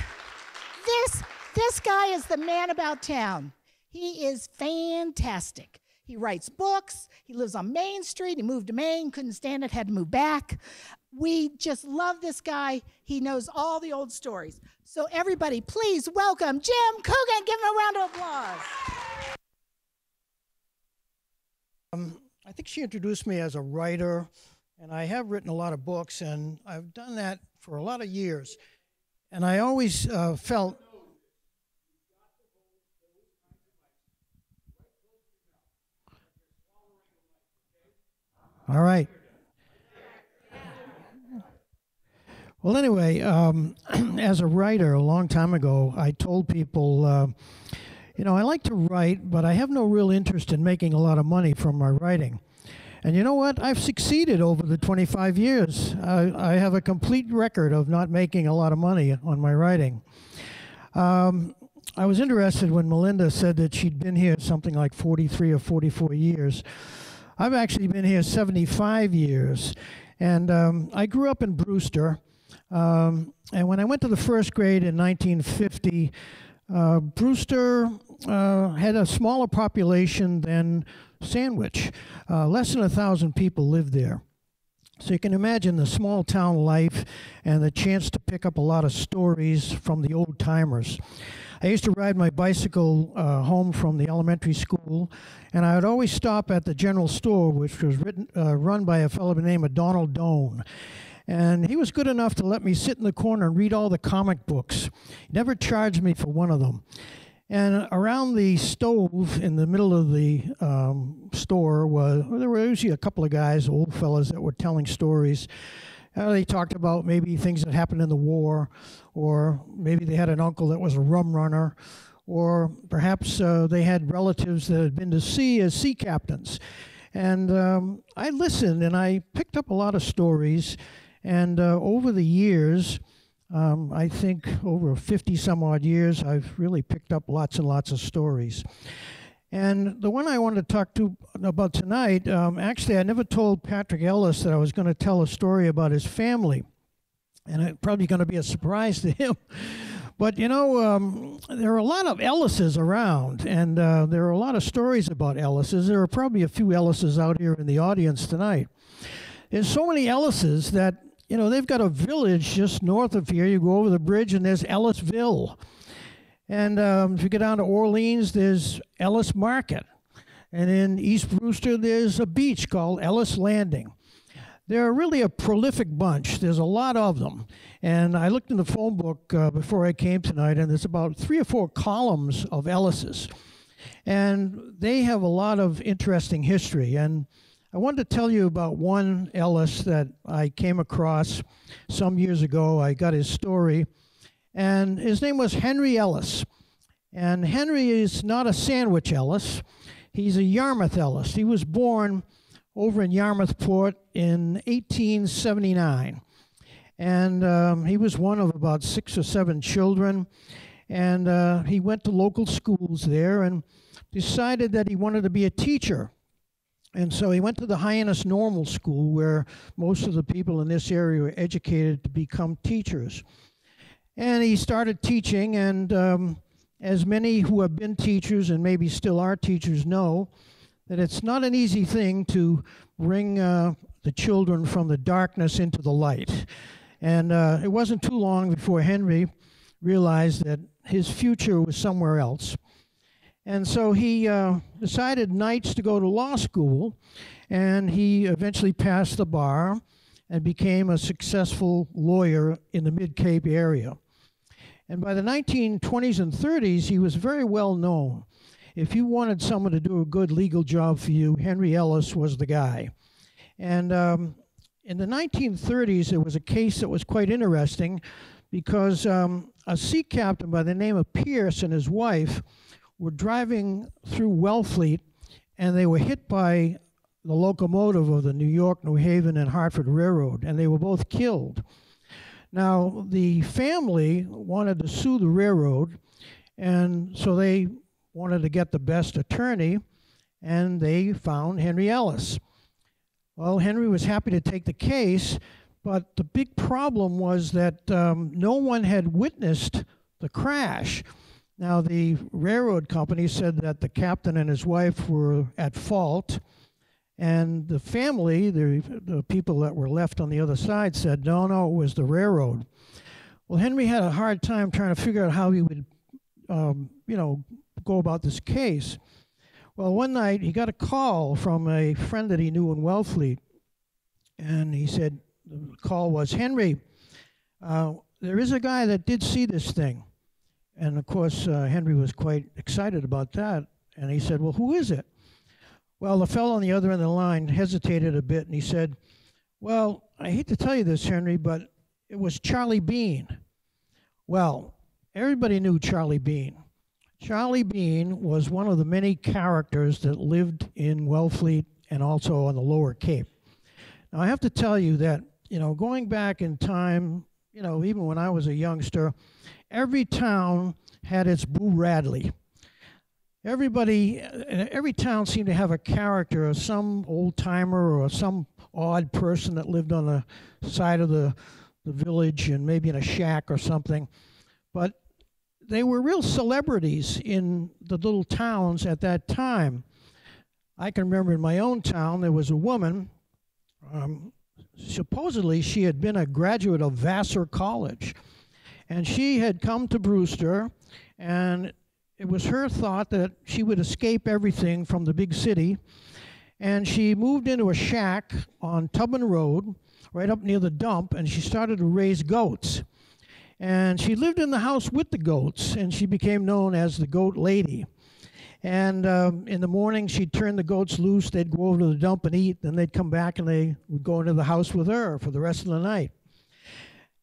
This guy is the man about town. He is fantastic. He writes books. He lives on Main Street. He moved to Maine, couldn't stand it, had to move back. We just love this guy. He knows all the old stories. So everybody, please welcome Jim Coogan. Give him a round of applause. I think she introduced me as a writer, and I have written a lot of books, and I've done that for a lot of years. And I always felt... All right. Well, anyway, as a writer, a long time ago, I told people, I like to write, but I have no real interest in making a lot of money from my writing. And you know what? I've succeeded over the 25 years. I have a complete record of not making a lot of money on my writing. I was interested when Melinda said that she'd been here something like 43 or 44 years. I've actually been here 75 years. And I grew up in Brewster. And when I went to the first grade in 1950, Brewster had a smaller population than Sandwich. Less than 1,000 people lived there. So you can imagine the small town life and the chance to pick up a lot of stories from the old timers. I used to ride my bicycle home from the elementary school, and I would always stop at the general store, which was run by a fellow by the name of Donald Doan. And he was good enough to let me sit in the corner and read all the comic books. He never charged me for one of them. And around the stove in the middle of the store there were usually a couple of guys, old fellas, that were telling stories. They talked about maybe things that happened in the war, or maybe they had an uncle that was a rum runner, or perhaps they had relatives that had been to sea as sea captains. And I listened, and I picked up a lot of stories. And over the years, I think over 50-some-odd years, I've really picked up lots and lots of stories. And the one I wanted to talk about tonight, actually, I never told Patrick Ellis that I was going to tell a story about his family. And it's probably going to be a surprise to him. But, there are a lot of Ellises around, and there are a lot of stories about Ellises. There are probably a few Ellises out here in the audience tonight. There's so many Ellises that, they've got a village just north of here. You go over the bridge, and there's Ellisville. And if you get down to Orleans, there's Ellis Market. And in East Brewster, there's a beach called Ellis Landing. They're really a prolific bunch. There's a lot of them. And I looked in the phone book before I came tonight, and there's about 3 or 4 columns of Ellises. And they have a lot of interesting history. And I wanted to tell you about one Ellis that I came across some years ago. I got his story. And his name was Henry Ellis. And Henry is not a Sandwich Ellis. He's a Yarmouth Ellis. He was born over in Yarmouthport in 1879. And he was one of about 6 or 7 children. And he went to local schools there and decided that he wanted to be a teacher. And so he went to the Hyannis Normal School, where most of the people in this area were educated to become teachers. And he started teaching, and as many who have been teachers and maybe still are teachers know, that it's not an easy thing to bring the children from the darkness into the light. And it wasn't too long before Henry realized that his future was somewhere else. And so he decided nights to go to law school, and he eventually passed the bar and became a successful lawyer in the Mid-Cape area. And by the 1920s and 30s, he was very well known. If you wanted someone to do a good legal job for you, Henry Ellis was the guy. And in the 1930s, there was a case that was quite interesting because a sea captain by the name of Pierce and his wife were driving through Wellfleet, and they were hit by the locomotive of the New York, New Haven, and Hartford Railroad, and they were both killed. Now, the family wanted to sue the railroad, and so they wanted to get the best attorney, and they found Henry Ellis. Well, Henry was happy to take the case, but the big problem was that no one had witnessed the crash. Now, the railroad company said that the captain and his wife were at fault, and the family, the people that were left on the other side, said, no, it was the railroad. Well, Henry had a hard time trying to figure out how he would, go about this case. Well, one night he got a call from a friend that he knew in Wellfleet, and he said, the call was, Henry, there is a guy that did see this thing. And of course, Henry was quite excited about that, and he said, well, who is it? Well, the fellow on the other end of the line hesitated a bit, and he said, well, I hate to tell you this, Henry, but it was Charlie Bean. Well, everybody knew Charlie Bean. Charlie Bean was one of the many characters that lived in Wellfleet and also on the Lower Cape. Now, I have to tell you that, going back in time, even when I was a youngster, every town had its Boo Radley. Every town seemed to have a character, or some old-timer or some odd person that lived on the side of the village and maybe in a shack or something. But they were real celebrities in the little towns at that time. I can remember in my own town there was a woman, supposedly she had been a graduate of Vassar College, and she had come to Brewster, and it was her thought that she would escape everything from the big city, and she moved into a shack on Tubman Road, right up near the dump, and she started to raise goats. And she lived in the house with the goats, and she became known as the Goat Lady. And in the morning, she'd turn the goats loose, they'd go over to the dump and eat, then they'd come back and they would go into the house with her for the rest of the night.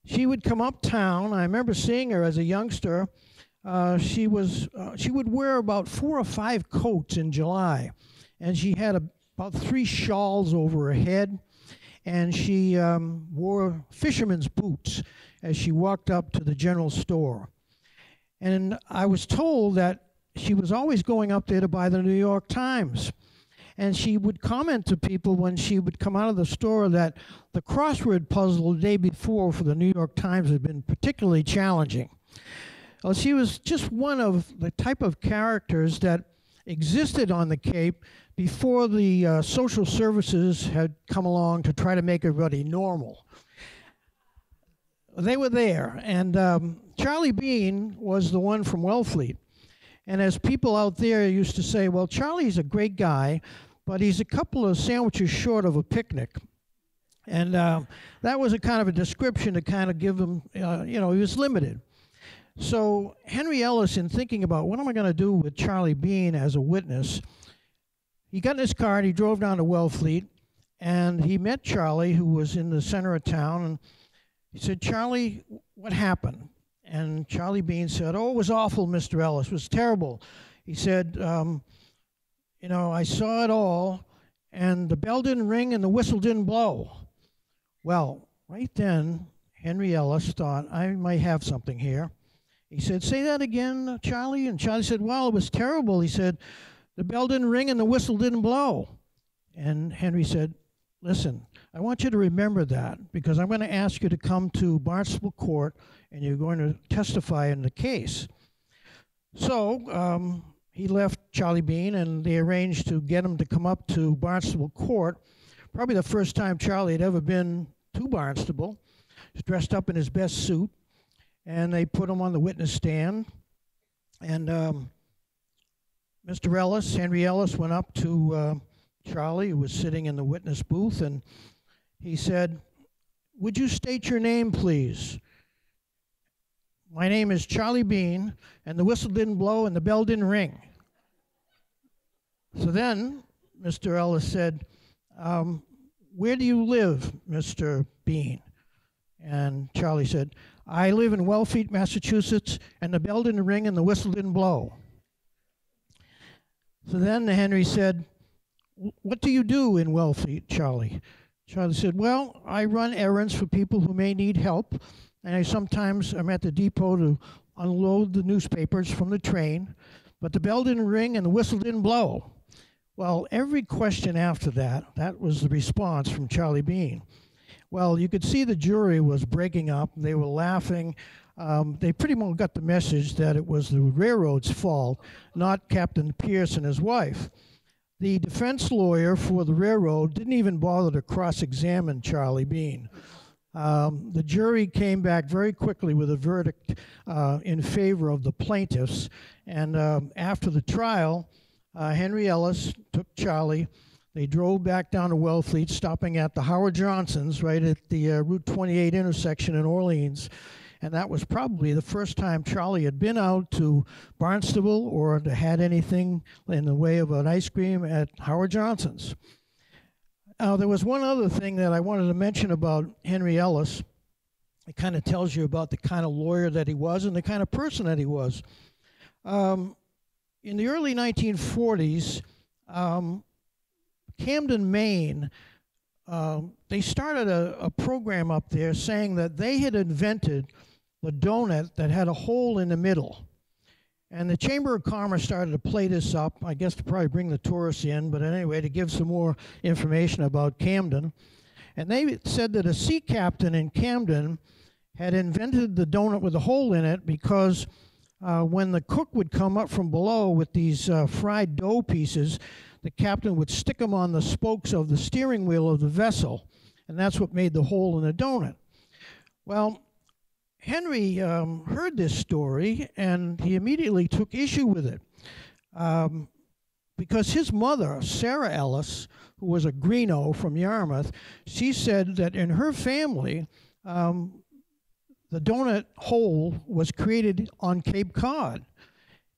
She would come uptown. I remember seeing her as a youngster. She would wear about 4 or 5 coats in July, and she had about 3 shawls over her head, and she wore fisherman's boots as she walked up to the general store. And I was told that she was always going up there to buy the New York Times. And she would comment to people when she would come out of the store that the crossword puzzle the day before for the New York Times had been particularly challenging. Well, she was just one of the type of characters that existed on the Cape before the social services had come along to try to make everybody normal. They were there, and Charlie Bean was the one from Wellfleet. And as people out there used to say, well, Charlie's a great guy, but he's a couple of sandwiches short of a picnic. And that was a kind of a description to kind of give him, he was limited. So Henry Ellis, in thinking about what am I going to do with Charlie Bean as a witness, he got in his car and he drove down to Wellfleet, and he met Charlie, who was in the center of town, and he said, Charlie, what happened? And Charlie Bean said, oh, it was awful, Mr. Ellis. It was terrible. He said, I saw it all, and the bell didn't ring and the whistle didn't blow. Well, right then, Henry Ellis thought, I might have something here. He said, say that again, Charlie? And Charlie said, well, it was terrible. He said, the bell didn't ring and the whistle didn't blow. And Henry said, listen, I want you to remember that, because I'm going to ask you to come to Barnstable Court and you're going to testify in the case. So he left Charlie Bean, and they arranged to get him to come up to Barnstable Court. Probably the first time Charlie had ever been to Barnstable. He's dressed up in his best suit, and they put him on the witness stand. And Mr. Ellis, Henry Ellis, went up to Charlie, who was sitting in the witness booth, and he said, would you state your name, please? My name is Charlie Bean, and the whistle didn't blow and the bell didn't ring. So then Mr. Ellis said, where do you live, Mr. Bean? And Charlie said, I live in Wellfleet, Massachusetts, and the bell didn't ring and the whistle didn't blow. So then Henry said, what do you do in Wellfleet, Charlie? Charlie said, well, I run errands for people who may need help, and sometimes I'm at the depot to unload the newspapers from the train, but the bell didn't ring and the whistle didn't blow. Well, every question after that was the response from Charlie Bean. Well, you could see the jury was breaking up. They were laughing. They pretty much got the message that it was the railroad's fault, not Captain Pierce and his wife. The defense lawyer for the railroad didn't even bother to cross-examine Charlie Bean. The jury came back very quickly with a verdict in favor of the plaintiffs. And after the trial, Henry Ellis took Charlie. They drove back down to Wellfleet, stopping at the Howard Johnsons right at the Route 28 intersection in Orleans. And that was probably the first time Charlie had been out to Barnstable or had anything in the way of an ice cream at Howard Johnson's. There was one other thing that I wanted to mention about Henry Ellis. It kind of tells you about the kind of lawyer that he was and the kind of person that he was. In the early 1940s, Camden, Maine, they started a program up there saying that they had invented the donut that had a hole in the middle. And the Chamber of Commerce started to play this up, I guess to probably bring the tourists in, but anyway, to give some more information about Camden. And they said that a sea captain in Camden had invented the donut with a hole in it because when the cook would come up from below with these fried dough pieces, the captain would stick them on the spokes of the steering wheel of the vessel, and that's what made the hole in the donut. Well, Henry heard this story, and he immediately took issue with it because his mother, Sarah Ellis, who was a Greeno from Yarmouth, she said that in her family, the donut hole was created on Cape Cod.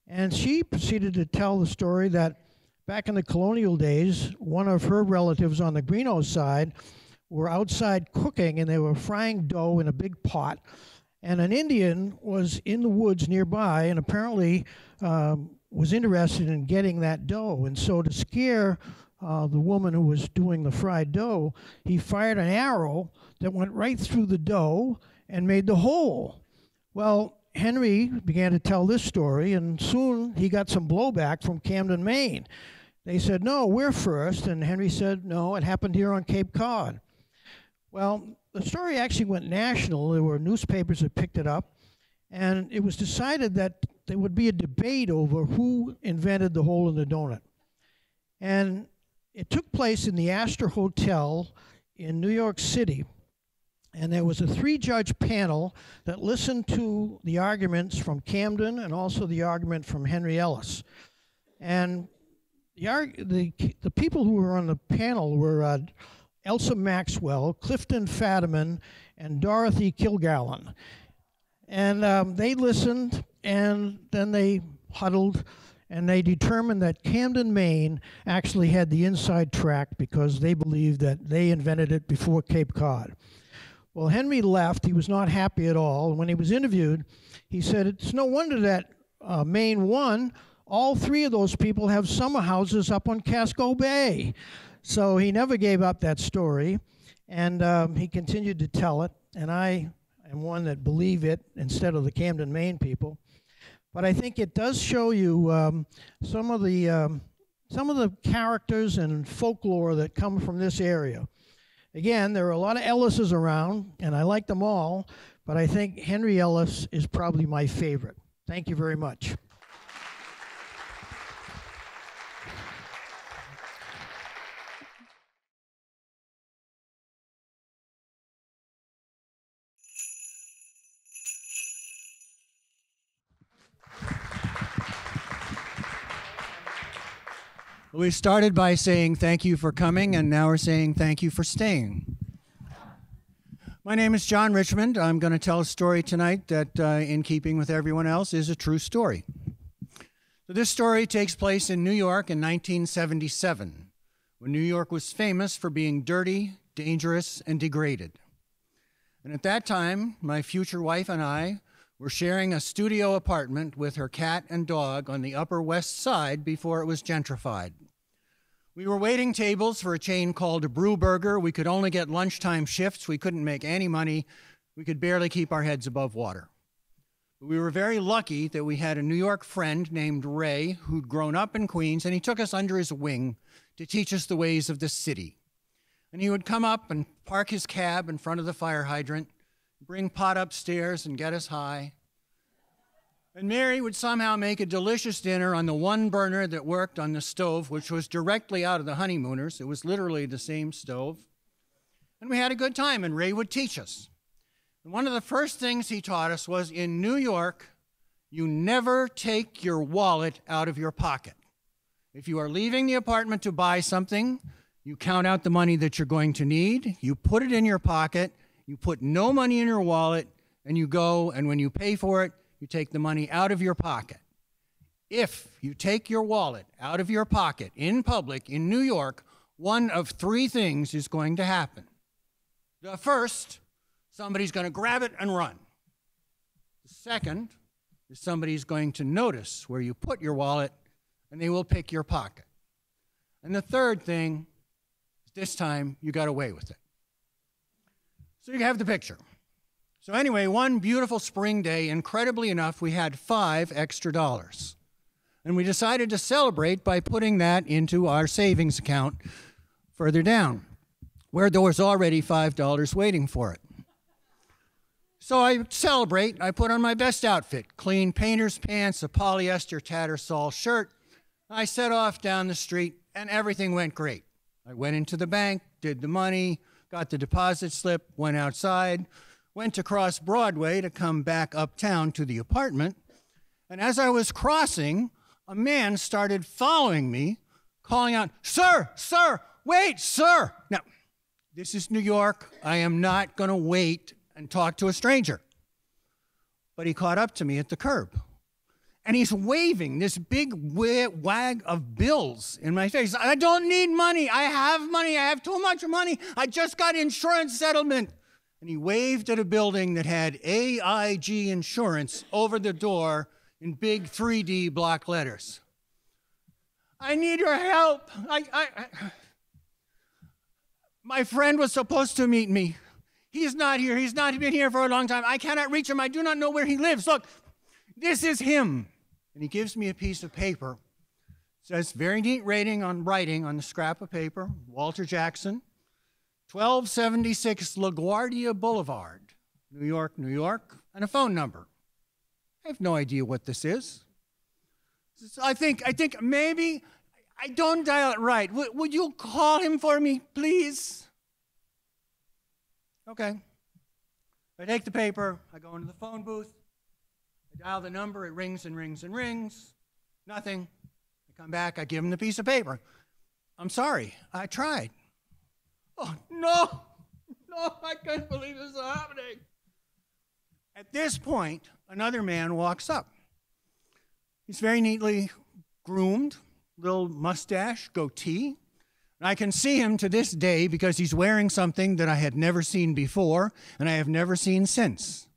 And she proceeded to tell the story that back in the colonial days, one of her relatives on the Greeno side were outside cooking, and they were frying dough in a big pot. And an Indian was in the woods nearby and apparently was interested in getting that dough. And so to scare the woman who was doing the fried dough, he fired an arrow that went right through the dough and made the hole. Well, Henry began to tell this story, and soon he got some blowback from Camden, Maine. They said, no, we're first. And Henry said, no, it happened here on Cape Cod. Well, the story actually went national. There were newspapers that picked it up, and it was decided that there would be a debate over who invented the hole in the donut. And it took place in the Astor Hotel in New York City. And there was a 3-judge panel that listened to the arguments from Camden and also the argument from Henry Ellis. And the people who were on the panel were Elsa Maxwell, Clifton Fadiman, and Dorothy Kilgallen. And they listened, and then they huddled, and they determined that Camden, Maine actually had the inside track because they believed that they invented it before Cape Cod. Well, Henry left. He was not happy at all. And when he was interviewed, he said, it's no wonder that Maine won. All 3 of those people have summer houses up on Casco Bay. So he never gave up that story, and he continued to tell it. And I am one that believe it instead of the Camden, Maine people. But I think it does show you some of the characters and folklore that come from this area. Again, there are a lot of Ellises around, and I like them all, but I think Henry Ellis is probably my favorite. Thank you very much. We started by saying thank you for coming, and now we're saying thank you for staying. My name is John Richmond. I'm going to tell a story tonight that, in keeping with everyone else, is a true story. So this story takes place in New York in 1977, when New York was famous for being dirty, dangerous, and degraded. And at that time, my future wife and I were sharing a studio apartment with her cat and dog on the Upper West Side before it was gentrified. We were waiting tables for a chain called Brewburger. We could only get lunchtime shifts. We couldn't make any money. We could barely keep our heads above water. But we were very lucky that we had a New York friend named Ray who'd grown up in Queens, and he took us under his wing to teach us the ways of the city. And he would come up and park his cab in front of the fire hydrant, bring pot upstairs and get us high. And Mary would somehow make a delicious dinner on the one burner that worked on the stove, which was directly out of the Honeymooners. It was literally the same stove. And we had a good time, and Ray would teach us. And one of the first things he taught us was, in New York, you never take your wallet out of your pocket. If you are leaving the apartment to buy something, you count out the money that you're going to need, you put it in your pocket, you put no money in your wallet, and you go, and when you pay for it, you take the money out of your pocket. If you take your wallet out of your pocket in public in New York, one of 3 things is going to happen. The first, somebody's going to grab it and run. The second is somebody's going to notice where you put your wallet, and they will pick your pocket. And the third thing is, this time you got away with it. So you have the picture. So anyway, one beautiful spring day, incredibly enough, we had $5 extra. And we decided to celebrate by putting that into our savings account further down, where there was already $5 waiting for it. So I celebrate. I put on my best outfit, clean painter's pants, a polyester Tattersall shirt. I set off down the street, and everything went great. I went into the bank, did the money, got the deposit slip, went outside, went across Broadway to come back uptown to the apartment. And as I was crossing, a man started following me, calling out, "Sir, sir, wait, sir." Now, this is New York. I am not going to wait and talk to a stranger. But he caught up to me at the curb. And he's waving this big wag of bills in my face. I don't need money. I have money. I have too much money. I just got insurance settlement. And he waved at a building that had AIG Insurance over the door in big 3D block letters. I need your help. My friend was supposed to meet me. He's not here. He's not been here for a long time. I cannot reach him. I do not know where he lives. Look, this is him. And he gives me a piece of paper. It says, very neat writing on the scrap of paper, Walter Jackson, 1276 LaGuardia Boulevard, New York, New York, and a phone number. I have no idea what this is. I think maybe I don't dial it right. Would you call him for me, please? Okay. I take the paper, I go into the phone booth, I dial the number, it rings and rings and rings, nothing. I come back, I give him the piece of paper. I'm sorry, I tried. Oh, no, I can't believe this is happening. At this point, another man walks up. He's very neatly groomed, little mustache, goatee. And I can see him to this day because he's wearing something that I had never seen before and I have never seen since.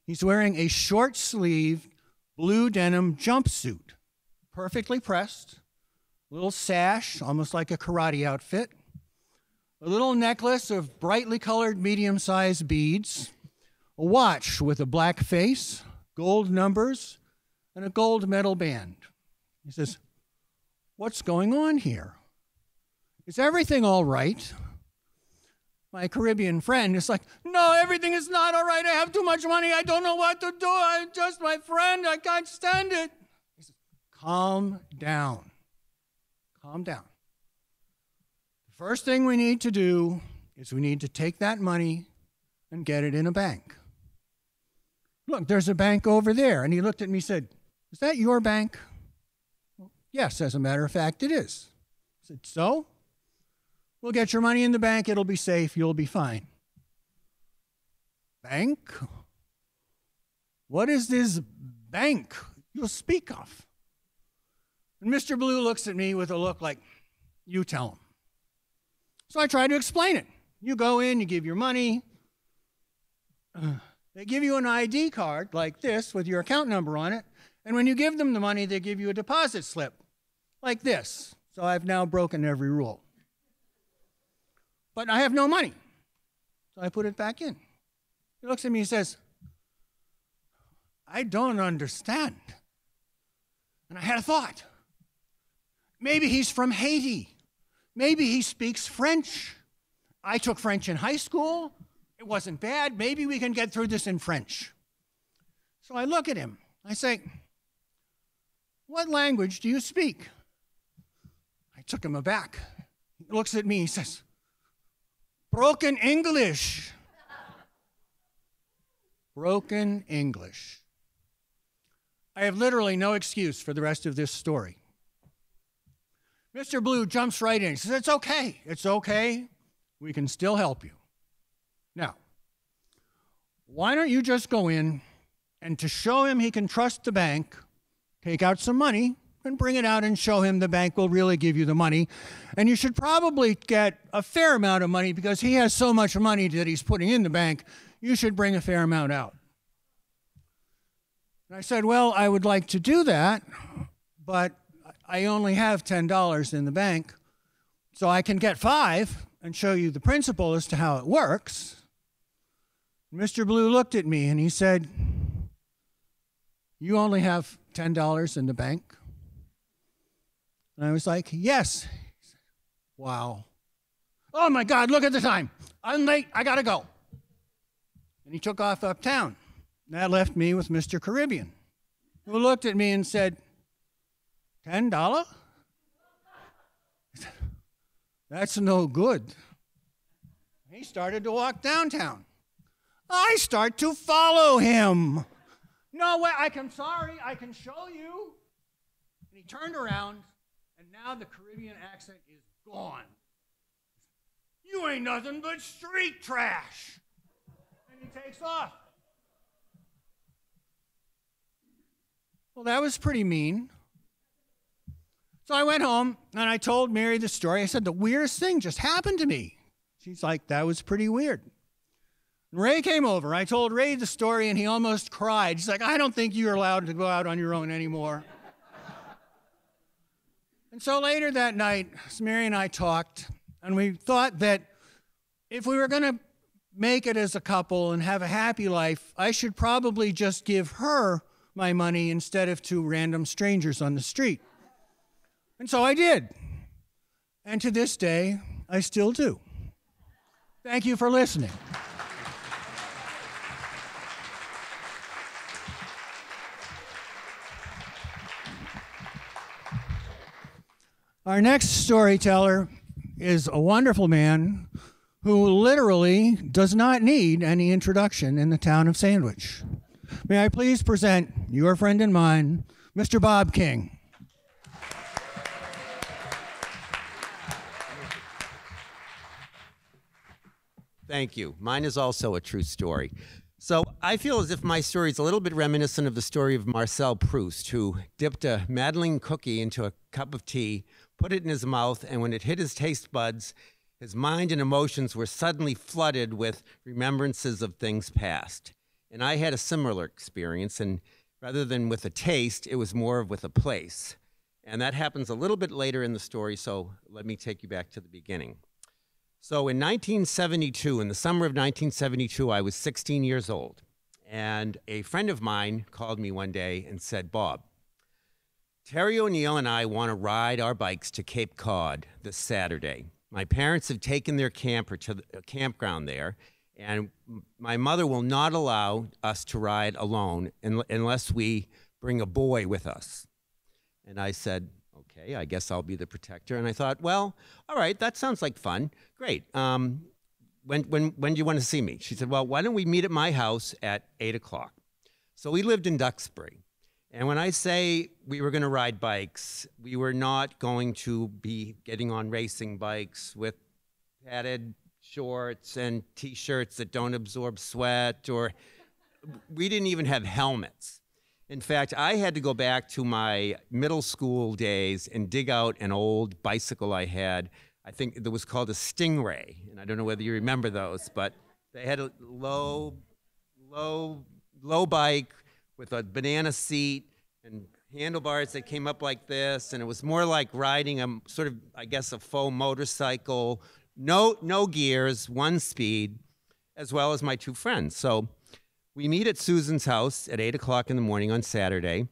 He's wearing a short-sleeved blue denim jumpsuit, perfectly pressed, little sash, almost like a karate outfit, a little necklace of brightly colored medium-sized beads, a watch with a black face, gold numbers, and a gold metal band. He says, "What's going on here? Is everything all right?" My Caribbean friend is like, "No, everything is not all right. I have too much money. I don't know what to do. I'm just my friend. I can't stand it." He says, "Calm down. Calm down. The first thing we need to do is we need to take that money and get it in a bank. Look, there's a bank over there." And he looked at me and said, "Is that your bank?" Well, yes, as a matter of fact, it is. I said, "So? We'll get your money in the bank. It'll be safe. You'll be fine." Bank? What is this bank you speak of? And Mr. Blue looks at me with a look like, "You tell him." So I try to explain it. You go in, you give your money. They give you an ID card like this with your account number on it. And when you give them the money, they give you a deposit slip like this. So I've now broken every rule. But I have no money. So I put it back in. He looks at me and says, "I don't understand." And I had a thought. Maybe he's from Haiti. Maybe he speaks French. I took French in high school. It wasn't bad. Maybe we can get through this in French. So I look at him. I say, "What language do you speak?" I took him aback. He looks at me. He says, "Broken English." Broken English. I have literally no excuse for the rest of this story. Mr. Blue jumps right in. He says, "It's okay. It's okay. We can still help you. Now, why don't you just go in and to show him he can trust the bank, take out some money and bring it out and show him the bank will really give you the money. And you should probably get a fair amount of money because he has so much money that he's putting in the bank. You should bring a fair amount out." And I said, "Well, I would like to do that, but I only have $10 in the bank, so I can get 5 and show you the principle as to how it works." Mr. Blue looked at me and he said, "You only have $10 in the bank?" And I was like, "Yes." He said, "Wow. Oh my God, look at the time. I'm late, I gotta go." And he took off uptown. That left me with Mr. Caribbean, who looked at me and said, $10? That's no good. He started to walk downtown. I start to follow him. "No way, sorry, I can show you." And he turned around, and now the Caribbean accent is gone. "You ain't nothing but street trash." And he takes off. Well, that was pretty mean. So I went home, and I told Mary the story. I said, "The weirdest thing just happened to me." She's like, "That was pretty weird." And Ray came over. I told Ray the story, and he almost cried. He's like, "I don't think you're allowed to go out on your own anymore." And so later that night, Mary and I talked, and we thought that if we were going to make it as a couple and have a happy life, I should probably just give her my money instead of to random strangers on the street. And so I did. And to this day, I still do. Thank you for listening. Our next storyteller is a wonderful man who literally does not need any introduction in the town of Sandwich. May I please present your friend and mine, Mr. Bob King. Thank you. Mine is also a true story. So I feel as if my story is a little bit reminiscent of the story of Marcel Proust, who dipped a Madeleine cookie into a cup of tea, put it in his mouth, and when it hit his taste buds, his mind and emotions were suddenly flooded with remembrances of things past. And I had a similar experience, and rather than with a taste, it was more of with a place. And that happens a little bit later in the story, so let me take you back to the beginning. So in 1972, in the summer of 1972, I was 16 years old. And a friend of mine called me one day and said, Bob, Terry O'Neill and I want to ride our bikes to Cape Cod this Saturday. My parents have taken their camper to the campground there, and my mother will not allow us to ride alone unless we bring a boy with us. And I said, okay, I guess I'll be the protector. And I thought, well, all right, that sounds like fun. Great. When do you want to see me? She said, well, why don't we meet at my house at 8 o'clock? So we lived in Duxbury. And when I say we were going to ride bikes, we were not going to be getting on racing bikes with padded shorts and T-shirts that don't absorb sweat, or we didn't even have helmets. In fact, I had to go back to my middle school days and dig out an old bicycle I had. I think it was called a Stingray, and I don't know whether you remember those, but they had a low bike with a banana seat and handlebars that came up like this, and it was more like riding a sort of, I guess, a faux motorcycle. No gears, one speed, as well as my two friends. So we meet at Susan's house at 8 o'clock in the morning on Saturday.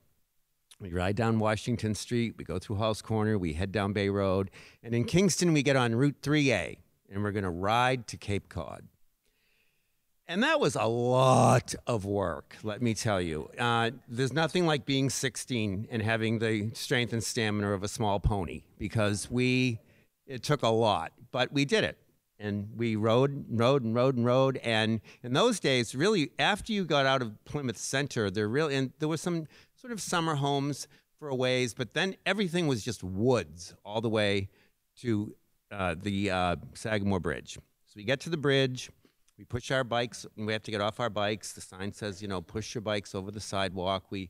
We ride down Washington Street, we go through Hall's Corner, we head down Bay Road, and in Kingston we get on Route 3A, and we're going to ride to Cape Cod. And that was a lot of work, let me tell you. There's nothing like being 16 and having the strength and stamina of a small pony, because it took a lot, but we did it. And we rode. And in those days, really, after you got out of Plymouth Center, there was some sort of summer homes for a ways, but then everything was just woods all the way to the Sagamore Bridge. So we get to the bridge, we push our bikes, and we have to get off our bikes. The sign says, push your bikes over the sidewalk. We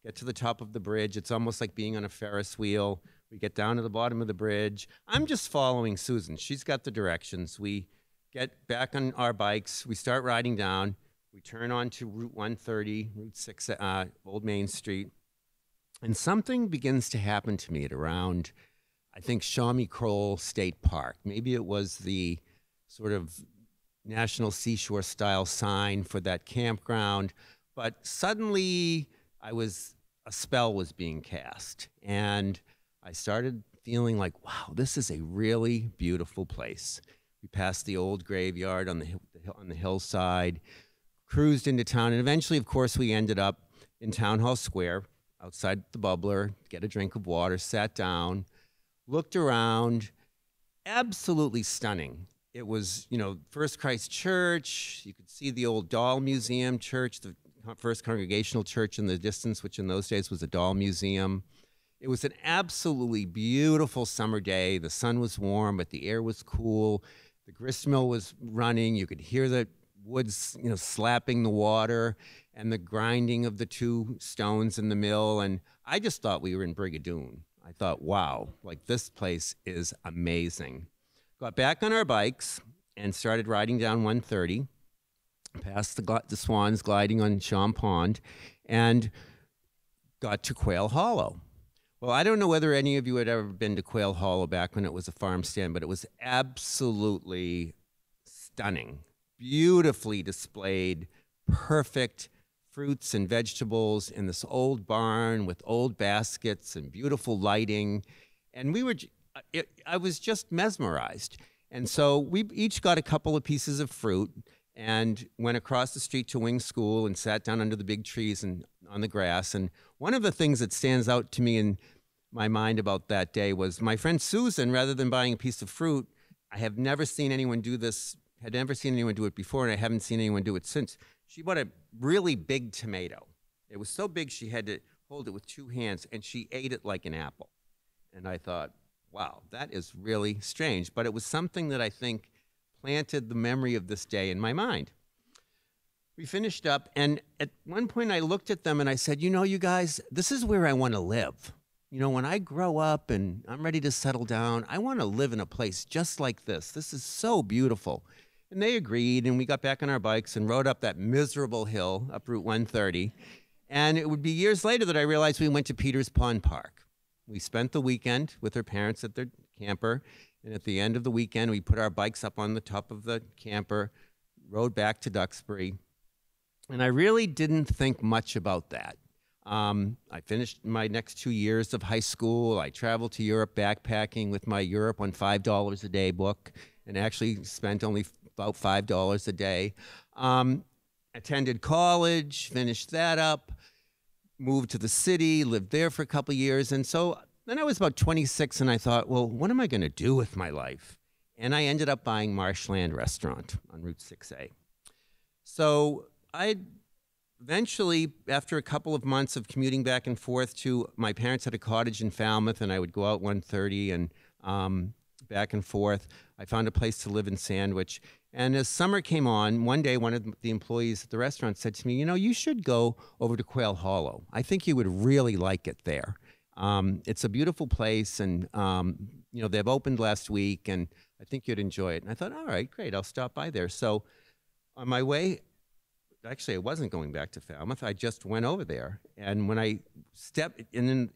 get to the top of the bridge. It's almost like being on a Ferris wheel. We get down to the bottom of the bridge. I'm just following Susan. She's got the directions. We get back on our bikes. We start riding down. We turn onto Route 130, Route 6, Old Main Street. And something begins to happen to me at around, I think, Shawnee Kroll State Park. Maybe it was the sort of National Seashore style sign for that campground. But suddenly a spell was being cast. And I started feeling like, wow, this is a really beautiful place. We passed the old graveyard on the hillside, cruised into town, and eventually, of course, we ended up in Town Hall Square, outside the Bubbler, get a drink of water, sat down, looked around, absolutely stunning. It was, First Christ Church. You could see the old Doll Museum Church, the First Congregational Church in the distance, which in those days was a doll museum. It was an absolutely beautiful summer day. The sun was warm, but the air was cool. The grist mill was running. You could hear the woods, slapping the water and the grinding of the two stones in the mill. And I just thought we were in Brigadoon. I thought, wow, this place is amazing. Got back on our bikes and started riding down 130, past the swans gliding on Sham Pond, and got to Quail Hollow. Well, I don't know whether any of you had ever been to Quail Hollow back when it was a farm stand, but it was absolutely stunning. Beautifully displayed, perfect fruits and vegetables in this old barn with old baskets and beautiful lighting. And I was just mesmerized. And so we each got a couple of pieces of fruit and went across the street to Wing School and sat down under the big trees and on the grass. And one of the things that stands out to me in my mind about that day was my friend Susan, rather than buying a piece of fruit, I have never seen anyone do this had never seen anyone do it before, and I haven't seen anyone do it since. She bought a really big tomato. It was so big she had to hold it with 2 hands, and she ate it like an apple. And I thought, wow, that is really strange. But it was something that I think planted the memory of this day in my mind. We finished up, and at one point I looked at them and I said, you know, you guys, this is where I want to live. You know, when I grow up and I'm ready to settle down, I want to live in a place just like this. This is so beautiful. And they agreed, and we got back on our bikes and rode up that miserable hill, up Route 130. And it would be years later that I realized we went to Peters Pond Park. We spent the weekend with her parents at their camper, and at the end of the weekend, we put our bikes up on the top of the camper, rode back to Duxbury, and I really didn't think much about that. I finished my next 2 years of high school. I traveled to Europe backpacking with my Europe on $5 a day book, and actually spent only about $5 a day. Attended college, finished that up, moved to the city, lived there for a couple of years. And so then I was about 26, and I thought, well, what am I going to do with my life? And I ended up buying Marshland Restaurant on Route 6A. So I eventually, after a couple of months of commuting back and forth to, my parents had a cottage in Falmouth, and I would go out 1:30 and back and forth. I found a place to live in Sandwich. And as summer came on, one day one of the employees at the restaurant said to me, you know, you should go over to Quail Hollow. I think you would really like it there. It's a beautiful place, and you know, they've opened last week, and I think you'd enjoy it. And I thought, all right, great, I'll stop by there. So on my way, actually, I wasn't going back to Falmouth. I just went over there. And when I stepped, in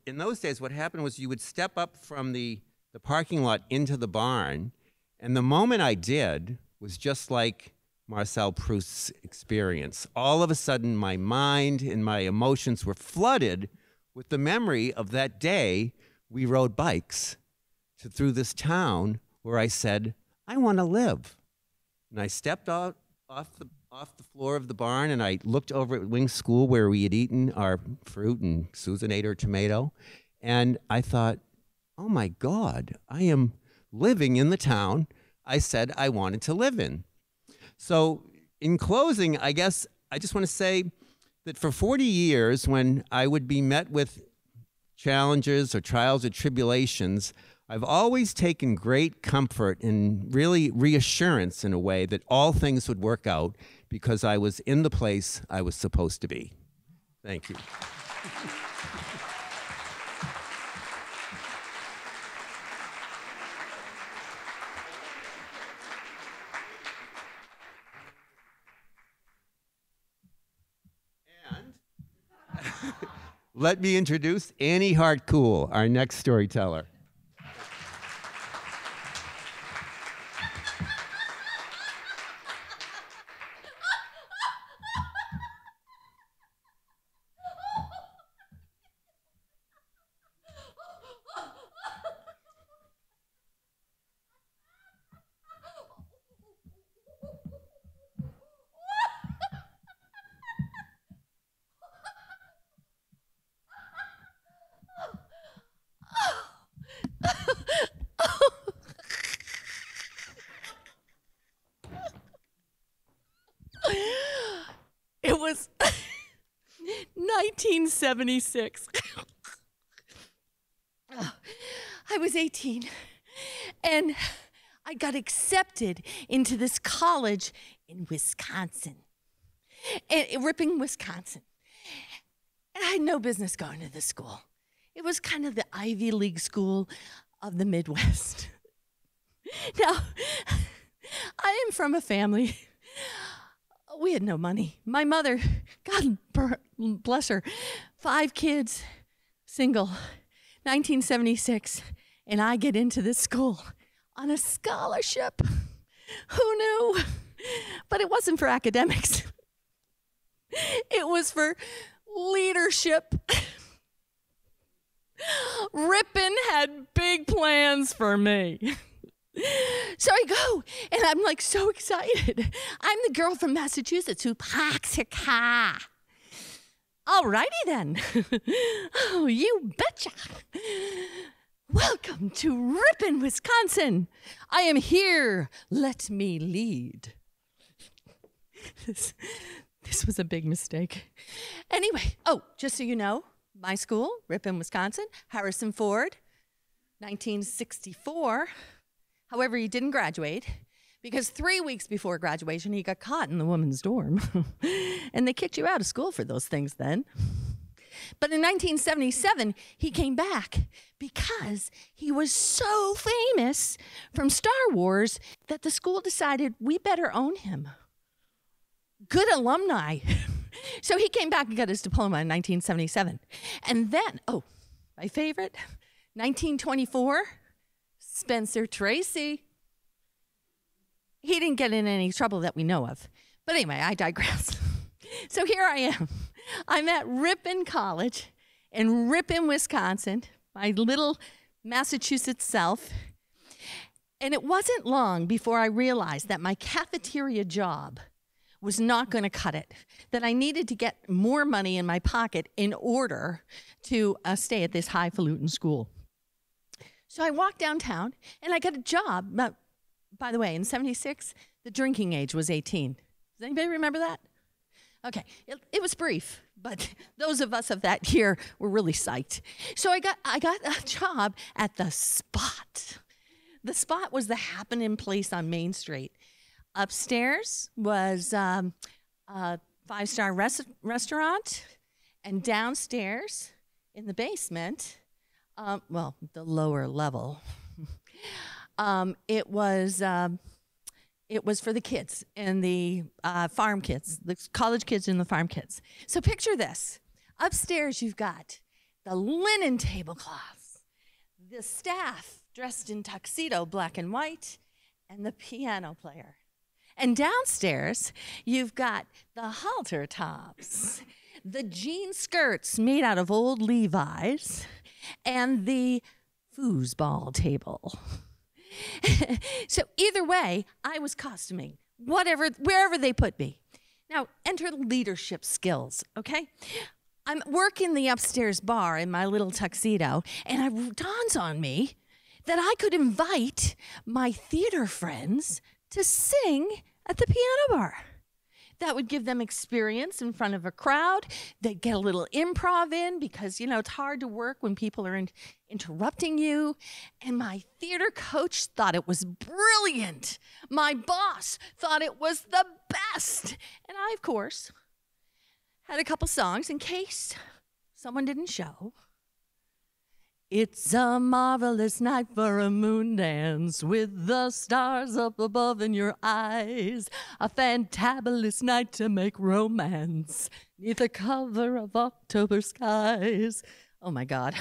those days, what happened was you would step up from the parking lot into the barn, and the moment I did was just like Marcel Proust's experience. All of a sudden, my mind and my emotions were flooded with the memory of that day we rode bikes through this town where I said, I want to live. And I stepped out off the floor of the barn, and I looked over at Wing School where we had eaten our fruit, and Susan ate her tomato. And I thought, oh my God, I am living in the town I said I wanted to live in. So in closing, I guess I just want to say that for 40 years, when I would be met with challenges or trials or tribulations, I've always taken great comfort and really reassurance in a way that all things would work out because I was in the place I was supposed to be. Thank you. Let me introduce Annie Hartkuhl, our next storyteller. It was 1976. I was 18, and I got accepted into this college in Wisconsin, Ripon, Wisconsin. And I had no business going to this school. It was kind of the Ivy League school of the Midwest. Now, I am from a family. We had no money. My mother, God bless her, 5 kids, single, 1976, and I get into this school on a scholarship. Who knew? But it wasn't for academics. It was for leadership. Ripon had big plans for me. So I go, and I'm like so excited. I'm the girl from Massachusetts who parks her car. All righty then. Oh, you betcha. Welcome to Ripon, Wisconsin. I am here. Let me lead. This was a big mistake. Anyway, just so you know, my school, Ripon, Wisconsin, Harrison Ford, 1964. However, he didn't graduate because 3 weeks before graduation, he got caught in the women's dorm. And they kicked you out of school for those things then. But in 1977, he came back because he was so famous from Star Wars that the school decided we better own him. Good alumni. So he came back and got his diploma in 1977. And then, my favorite, 1924, Spencer Tracy. He didn't get in any trouble that we know of. But anyway, I digress. So here I am. I'm at Ripon College in Ripon, Wisconsin, my little Massachusetts self. And it wasn't long before I realized that my cafeteria job was not going to cut it, that I needed to get more money in my pocket in order to stay at this highfalutin school. So I walked downtown and I got a job. By the way, in 76, the drinking age was 18. Does anybody remember that? Okay, it was brief, but those of us of that year were really psyched. So I got a job at The Spot. The Spot was the happening place on Main Street. Upstairs was a five-star restaurant, and downstairs in the basement, the lower level, it was for the kids and the farm kids, the college kids and the farm kids. So picture this. Upstairs, you've got the linen tablecloths, the staff dressed in tuxedo, black and white, and the piano player. And downstairs, you've got the halter tops, the jean skirts made out of old Levi's, and the foosball table. So either way, I was costuming, wherever they put me. Now, enter leadership skills, okay? I'm working the upstairs bar in my little tuxedo, and it dawns on me that I could invite my theater friends to sing at the piano bar. That would give them experience in front of a crowd. They'd get a little improv in because, it's hard to work when people are interrupting you. And my theater coach thought it was brilliant. My boss thought it was the best. And I, of course, had a couple songs in case someone didn't show. It's a marvelous night for a moon dance with the stars up above in your eyes. A fantabulous night to make romance 'neath the cover of October skies. Oh my God.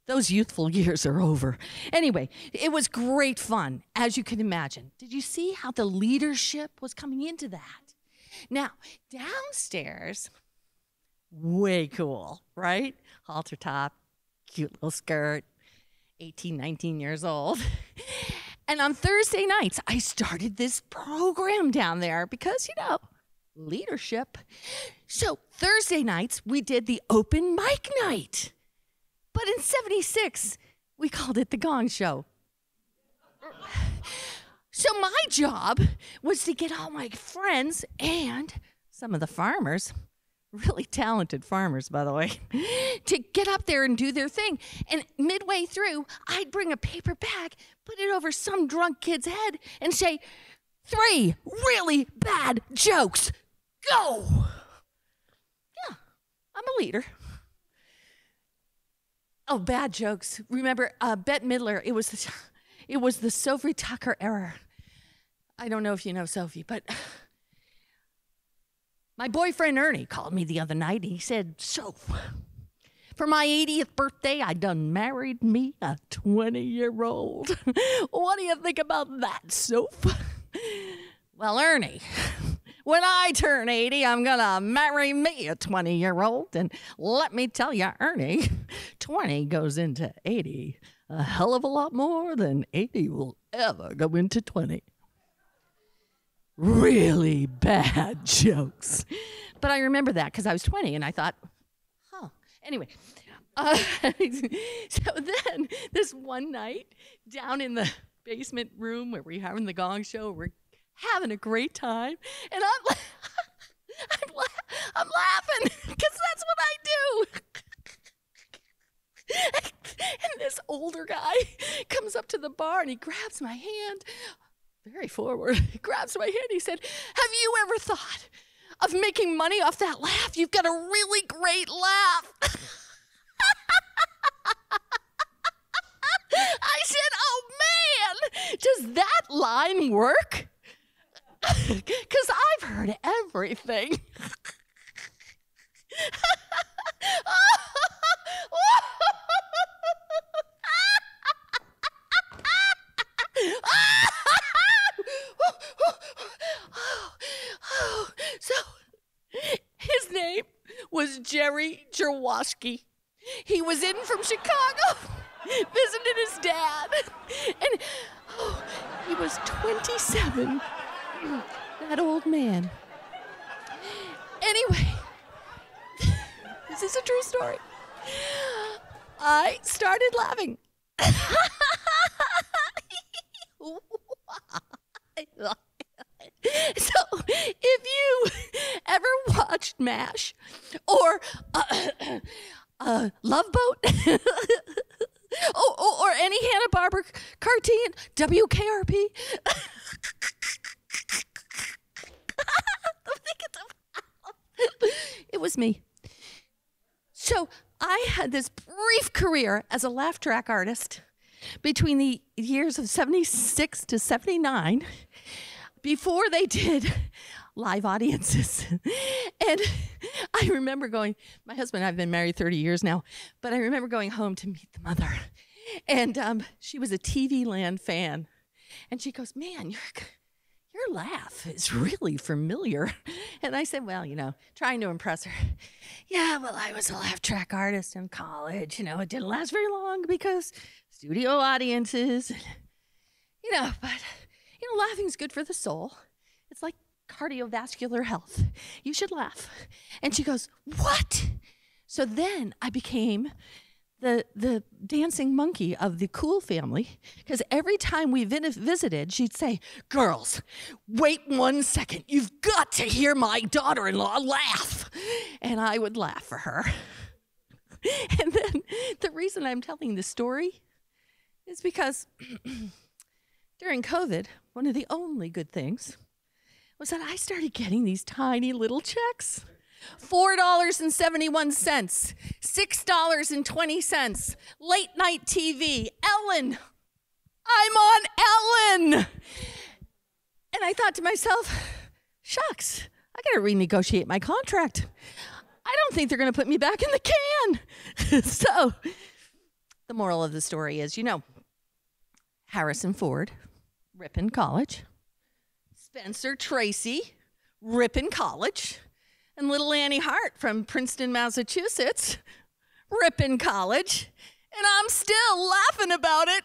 Those youthful years are over. Anyway, it was great fun, as you can imagine. Did you see how the leadership was coming into that? Now, downstairs, way cool, right? Halter top, cute little skirt, 18, 19 years old. And on Thursday nights, I started this program down there because, leadership. So Thursday nights, we did the open mic night. But in 76, we called it the Gong Show. So my job was to get all my friends and some of the farmers, really talented farmers, by the way, to get up there and do their thing. And midway through, I'd bring a paper bag, put it over some drunk kid's head, and say, 3 really bad jokes. Go! Yeah, I'm a leader. Oh, bad jokes. Remember, Bette Midler, it was the Sophie Tucker era. I don't know if you know Sophie, but my boyfriend Ernie called me the other night, and he said, "Soph, for my 80th birthday, I done married me a 20-year-old. What do you think about that, Soph?" Well, Ernie, when I turn 80, I'm going to marry me a 20-year-old. And let me tell you, Ernie, 20 goes into 80 a hell of a lot more than 80 will ever go into 20. Really bad jokes. But I remember that because I was 20 and I thought, Anyway, So then, this one night, down in the basement room where we're having the Gong Show, we're having a great time, and I'm laughing because that's what I do. And this older guy comes up to the bar and he grabs my hand, very forward. He grabs my hand. He said, "Have you ever thought of making money off that laugh? You've got a really great laugh." I said, "Oh man, does that line work?" Because I've heard everything. So, his name was Jerry Jaworski. He was in from Chicago, visiting his dad, and he was 27. That old man. Anyway, this is a true story. I started laughing. So, if you ever watched MASH or Love Boat or any Hanna-Barbera cartoon, WKRP, it was me. So I had this brief career as a laugh track artist between the years of 76 to 79 before they did live audiences. And I remember going, my husband and I have been married 30 years now, but I remember going home to meet the mother. And she was a TV Land fan. And she goes, "Man, your laugh is really familiar." And I said, well, trying to impress her. "Yeah, well, I was a laugh track artist in college. It didn't last very long because studio audiences, but, laughing's good for the soul. It's like cardiovascular health. You should laugh." And she goes, "What?" So then I became the dancing monkey of the Cool family, because every time we visited, she'd say, "Girls, wait 1 second. You've got to hear my daughter-in-law laugh." And I would laugh for her. And then the reason I'm telling this story is because during COVID, one of the only good things was that I started getting these tiny little checks. $4.71, $6.20, late night TV, Ellen. I'm on Ellen. And I thought to myself, shucks, I got to renegotiate my contract. I don't think they're going to put me back in the can. So the moral of the story is, Harrison Ford, Ripon College, Spencer Tracy, Ripon College, and little Annie Hart from Princeton, Massachusetts, Ripon College, and I'm still laughing about it.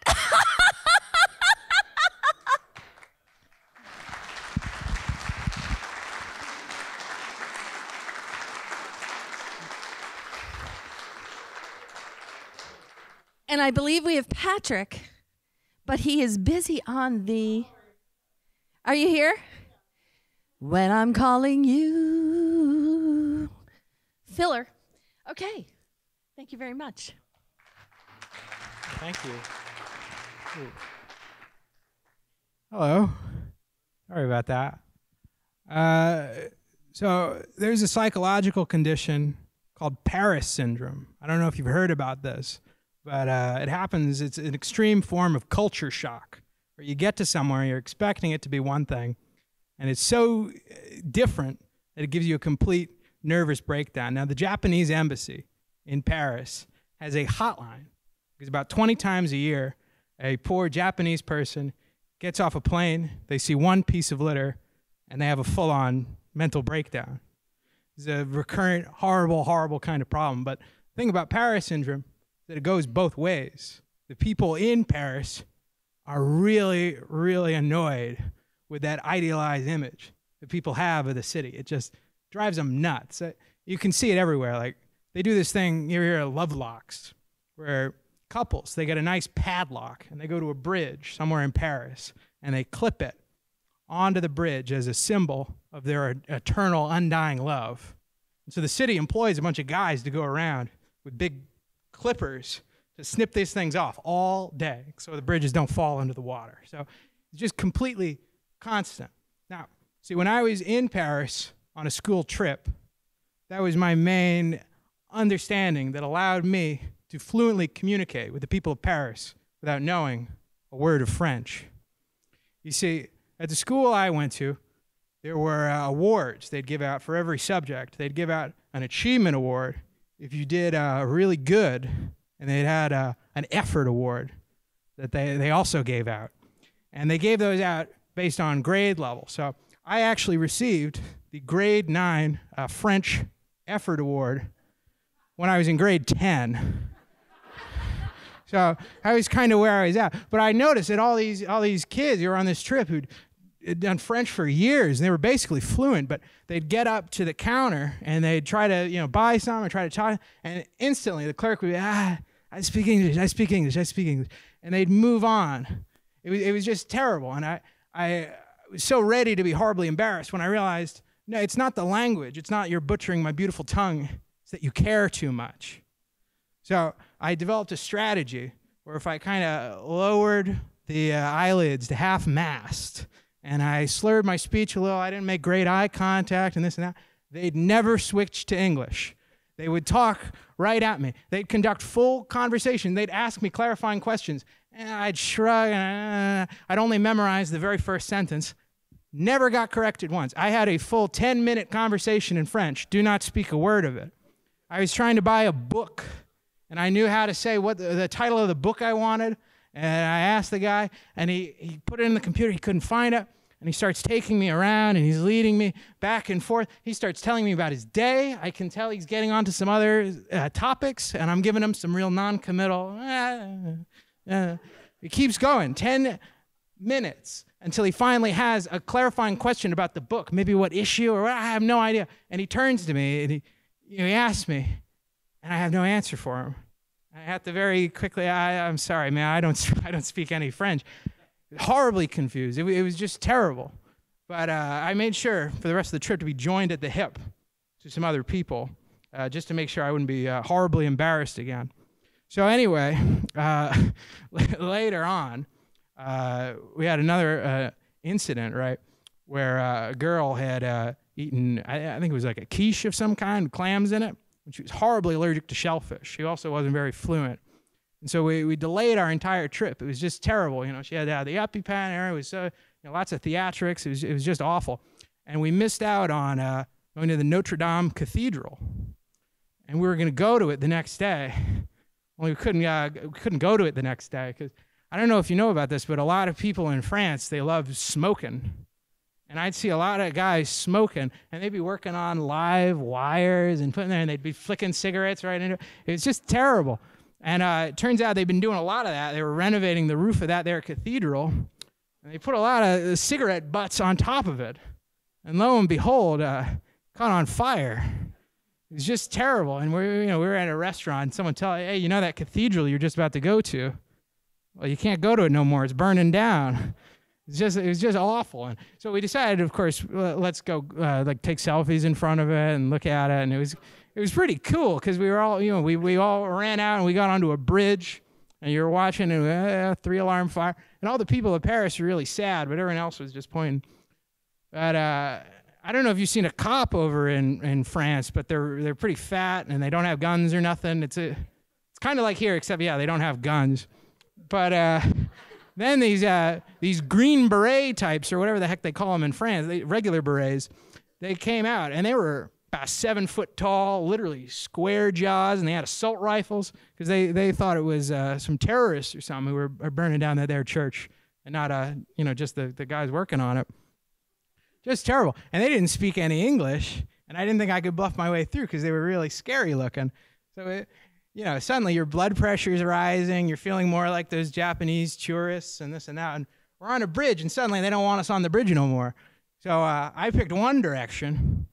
And I believe we have Patrick, but he is busy on the... Are you here? When I'm calling you. Filler. Okay. Thank you very much. Thank you. Ooh. Hello. Sorry about that. So there's a psychological condition called Paris syndrome. I don't know if you've heard about this, but it happens. It's an extreme form of culture shock, where you get to somewhere, you're expecting it to be one thing, and it's so different that it gives you a complete nervous breakdown. Now, the Japanese embassy in Paris has a hotline, because about 20 times a year, a poor Japanese person gets off a plane, they see one piece of litter, and they have a full-on mental breakdown. It's a recurrent, horrible, horrible kind of problem. But the thing about Paris syndrome is that it goes both ways. The people in Paris are really, really annoyed with that idealized image that people have of the city. It just drives them nuts. You can see it everywhere. Like, they do this thing, you hear love locks, where couples, they get a nice padlock, and they go to a bridge somewhere in Paris, and they clip it onto the bridge as a symbol of their eternal, undying love. And so the city employs a bunch of guys to go around with big clippers to snip these things off all day so the bridges don't fall into the water. So it's just completely constant. Now, see, when I was in Paris on a school trip, that was my main understanding that allowed me to fluently communicate with the people of Paris without knowing a word of French. You see, at the school I went to, there were awards they'd give out for every subject. They'd give out an achievement award if you did really good, and they'd had an effort award that they also gave out. And they gave those out based on grade level. So I actually received the grade 9 French effort award when I was in grade 10. So I was kind of where I was at. But I noticed that all these kids who were on this trip who'd done French for years, and they were basically fluent, but they'd get up to the counter and they'd try to, buy something or try to talk, and instantly the clerk would be, I speak English, I speak English, I speak English. And they'd move on. It was just terrible. And I was so ready to be horribly embarrassed when I realized, no, it's not the language. It's not you're butchering my beautiful tongue. It's that you care too much. So I developed a strategy where if I kind of lowered the eyelids to half-mast and I slurred my speech a little, I didn't make great eye contact and this and that, they'd never switch to English. They would talk right at me. They'd conduct full conversation. They'd ask me clarifying questions. And I'd shrug, and I'd only memorize the very first sentence. Never got corrected once. I had a full 10-minute conversation in French. Do not speak a word of it. I was trying to buy a book, and I knew how to say what the title of the book I wanted. And I asked the guy, and he put it in the computer. He couldn't find it. And he starts taking me around, and he's leading me back and forth. He starts telling me about his day. I can tell he's getting onto some other topics, and I'm giving him some real non-committal. It keeps going, 10 minutes, until he finally has a clarifying question about the book, maybe what issue or what, I have no idea. And he turns to me, and he asks me, and I have no answer for him. I have to very quickly, I'm sorry, man, I don't speak any French. Horribly confused. It was just terrible. But I made sure for the rest of the trip to be joined at the hip to some other people, just to make sure I wouldn't be horribly embarrassed again. So anyway, later on, we had another incident, right, where a girl had eaten, I think it was like a quiche of some kind, clams in it, and she was horribly allergic to shellfish. She also wasn't very fluent. And so we delayed our entire trip. It was just terrible. She had to have the EpiPen area. It was lots of theatrics. It was just awful. And we missed out on going to the Notre Dame Cathedral. And we were going to go to it the next day. Well, we couldn't go to it the next day because I don't know if you know about this, but a lot of people in France, they love smoking. And I'd see a lot of guys smoking, and they'd be working on live wires and putting there, and they'd be flicking cigarettes right into it. It was just terrible. And it turns out they've been doing a lot of that. They were renovating the roof of that there cathedral, and they put a lot of cigarette butts on top of it. And lo and behold, caught on fire. It was just terrible. And we were at a restaurant, and someone told, hey, that cathedral you're just about to go to? Well, you can't go to it no more. It's burning down. It was just awful. And so we decided, of course, let's go take selfies in front of it and look at it. And it was pretty cool because we were all, we all ran out and we got onto a bridge, and you were watching a 3-alarm fire. And all the people of Paris were really sad, but everyone else was just pointing. But I don't know if you've seen a cop over in France, but they're pretty fat and they don't have guns or nothing. It's kind of like here, except they don't have guns. But then these green beret types, or whatever the heck they call them in France, regular berets, they came out and they were about 7 foot tall, literally square jaws, and they had assault rifles because they thought it was some terrorists or something who were burning down their church, and not just the guys working on it. Just terrible. And they didn't speak any English, and I didn't think I could bluff my way through because they were really scary looking. So suddenly your blood pressure is rising. You're feeling more like those Japanese tourists and this and that. And we're on a bridge, and suddenly they don't want us on the bridge no more. So I picked one direction,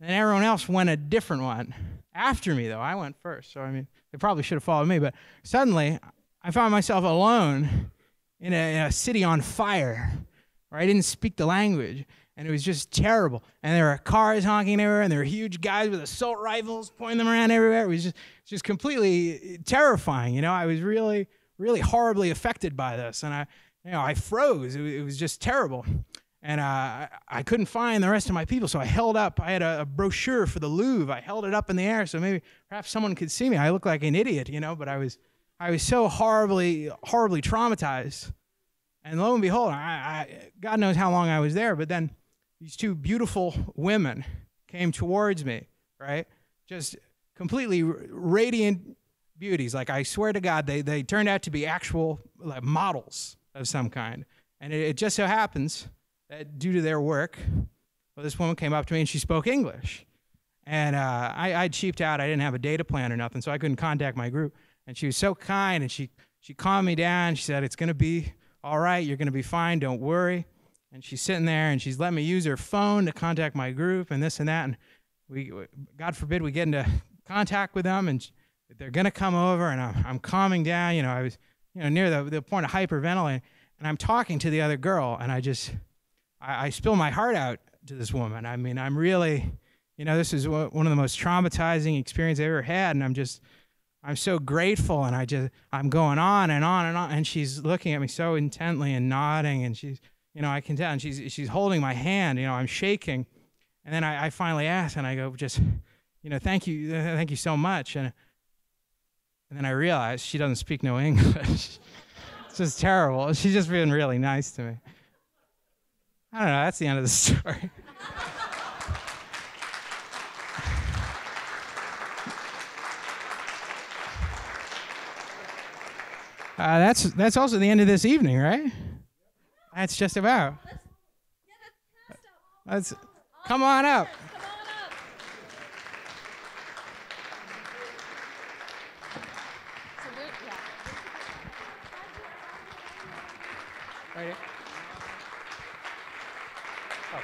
and everyone else went a different one. after me, though. I went first, so I mean, they probably should have followed me. But suddenly, I found myself alone in a city on fire, where I didn't speak the language, and it was just terrible. And there were cars honking everywhere, and there were huge guys with assault rifles pointing them around everywhere. It was just completely terrifying. You know, I was really, really horribly affected by this, and I froze. It was just terrible. And I couldn't find the rest of my people, so I held up. I had a brochure for the Louvre. I held it up in the air so maybe perhaps someone could see me. I looked like an idiot, you know, but I was so horribly traumatized. And lo and behold, God knows how long I was there, but then these two beautiful women came towards me, right? Just completely radiant beauties. Like, I swear to God, they turned out to be actual like models of some kind. And it just so happens that due to their work, well, this woman came up to me and she spoke English. And I'd cheaped out. I didn't have a data plan or nothing, so I couldn't contact my group. And she was so kind, and she calmed me down. She said, "It's going to be all right. You're going to be fine. Don't worry." And she's sitting there, and she's letting me use her phone to contact my group and this and that. And God forbid, we get into contact with them, and they're going to come over, and I'm calming down. You know, I was near the point of hyperventilating, and I'm talking to the other girl, and I spill my heart out to this woman. I mean, I'm really, this is one of the most traumatizing experiences I ever had, and I'm so grateful, and I'm going on and on and on, and she's looking at me so intently and nodding, and she's, I can tell, and she's holding my hand, I'm shaking, and then I finally ask, and I go, just, thank you so much, and then I realize she doesn't speak no English. It's just terrible. She's just been really nice to me. I don't know. That's the end of the story. That's also the end of this evening, right? That's just about. Come on up. Right here. Oh.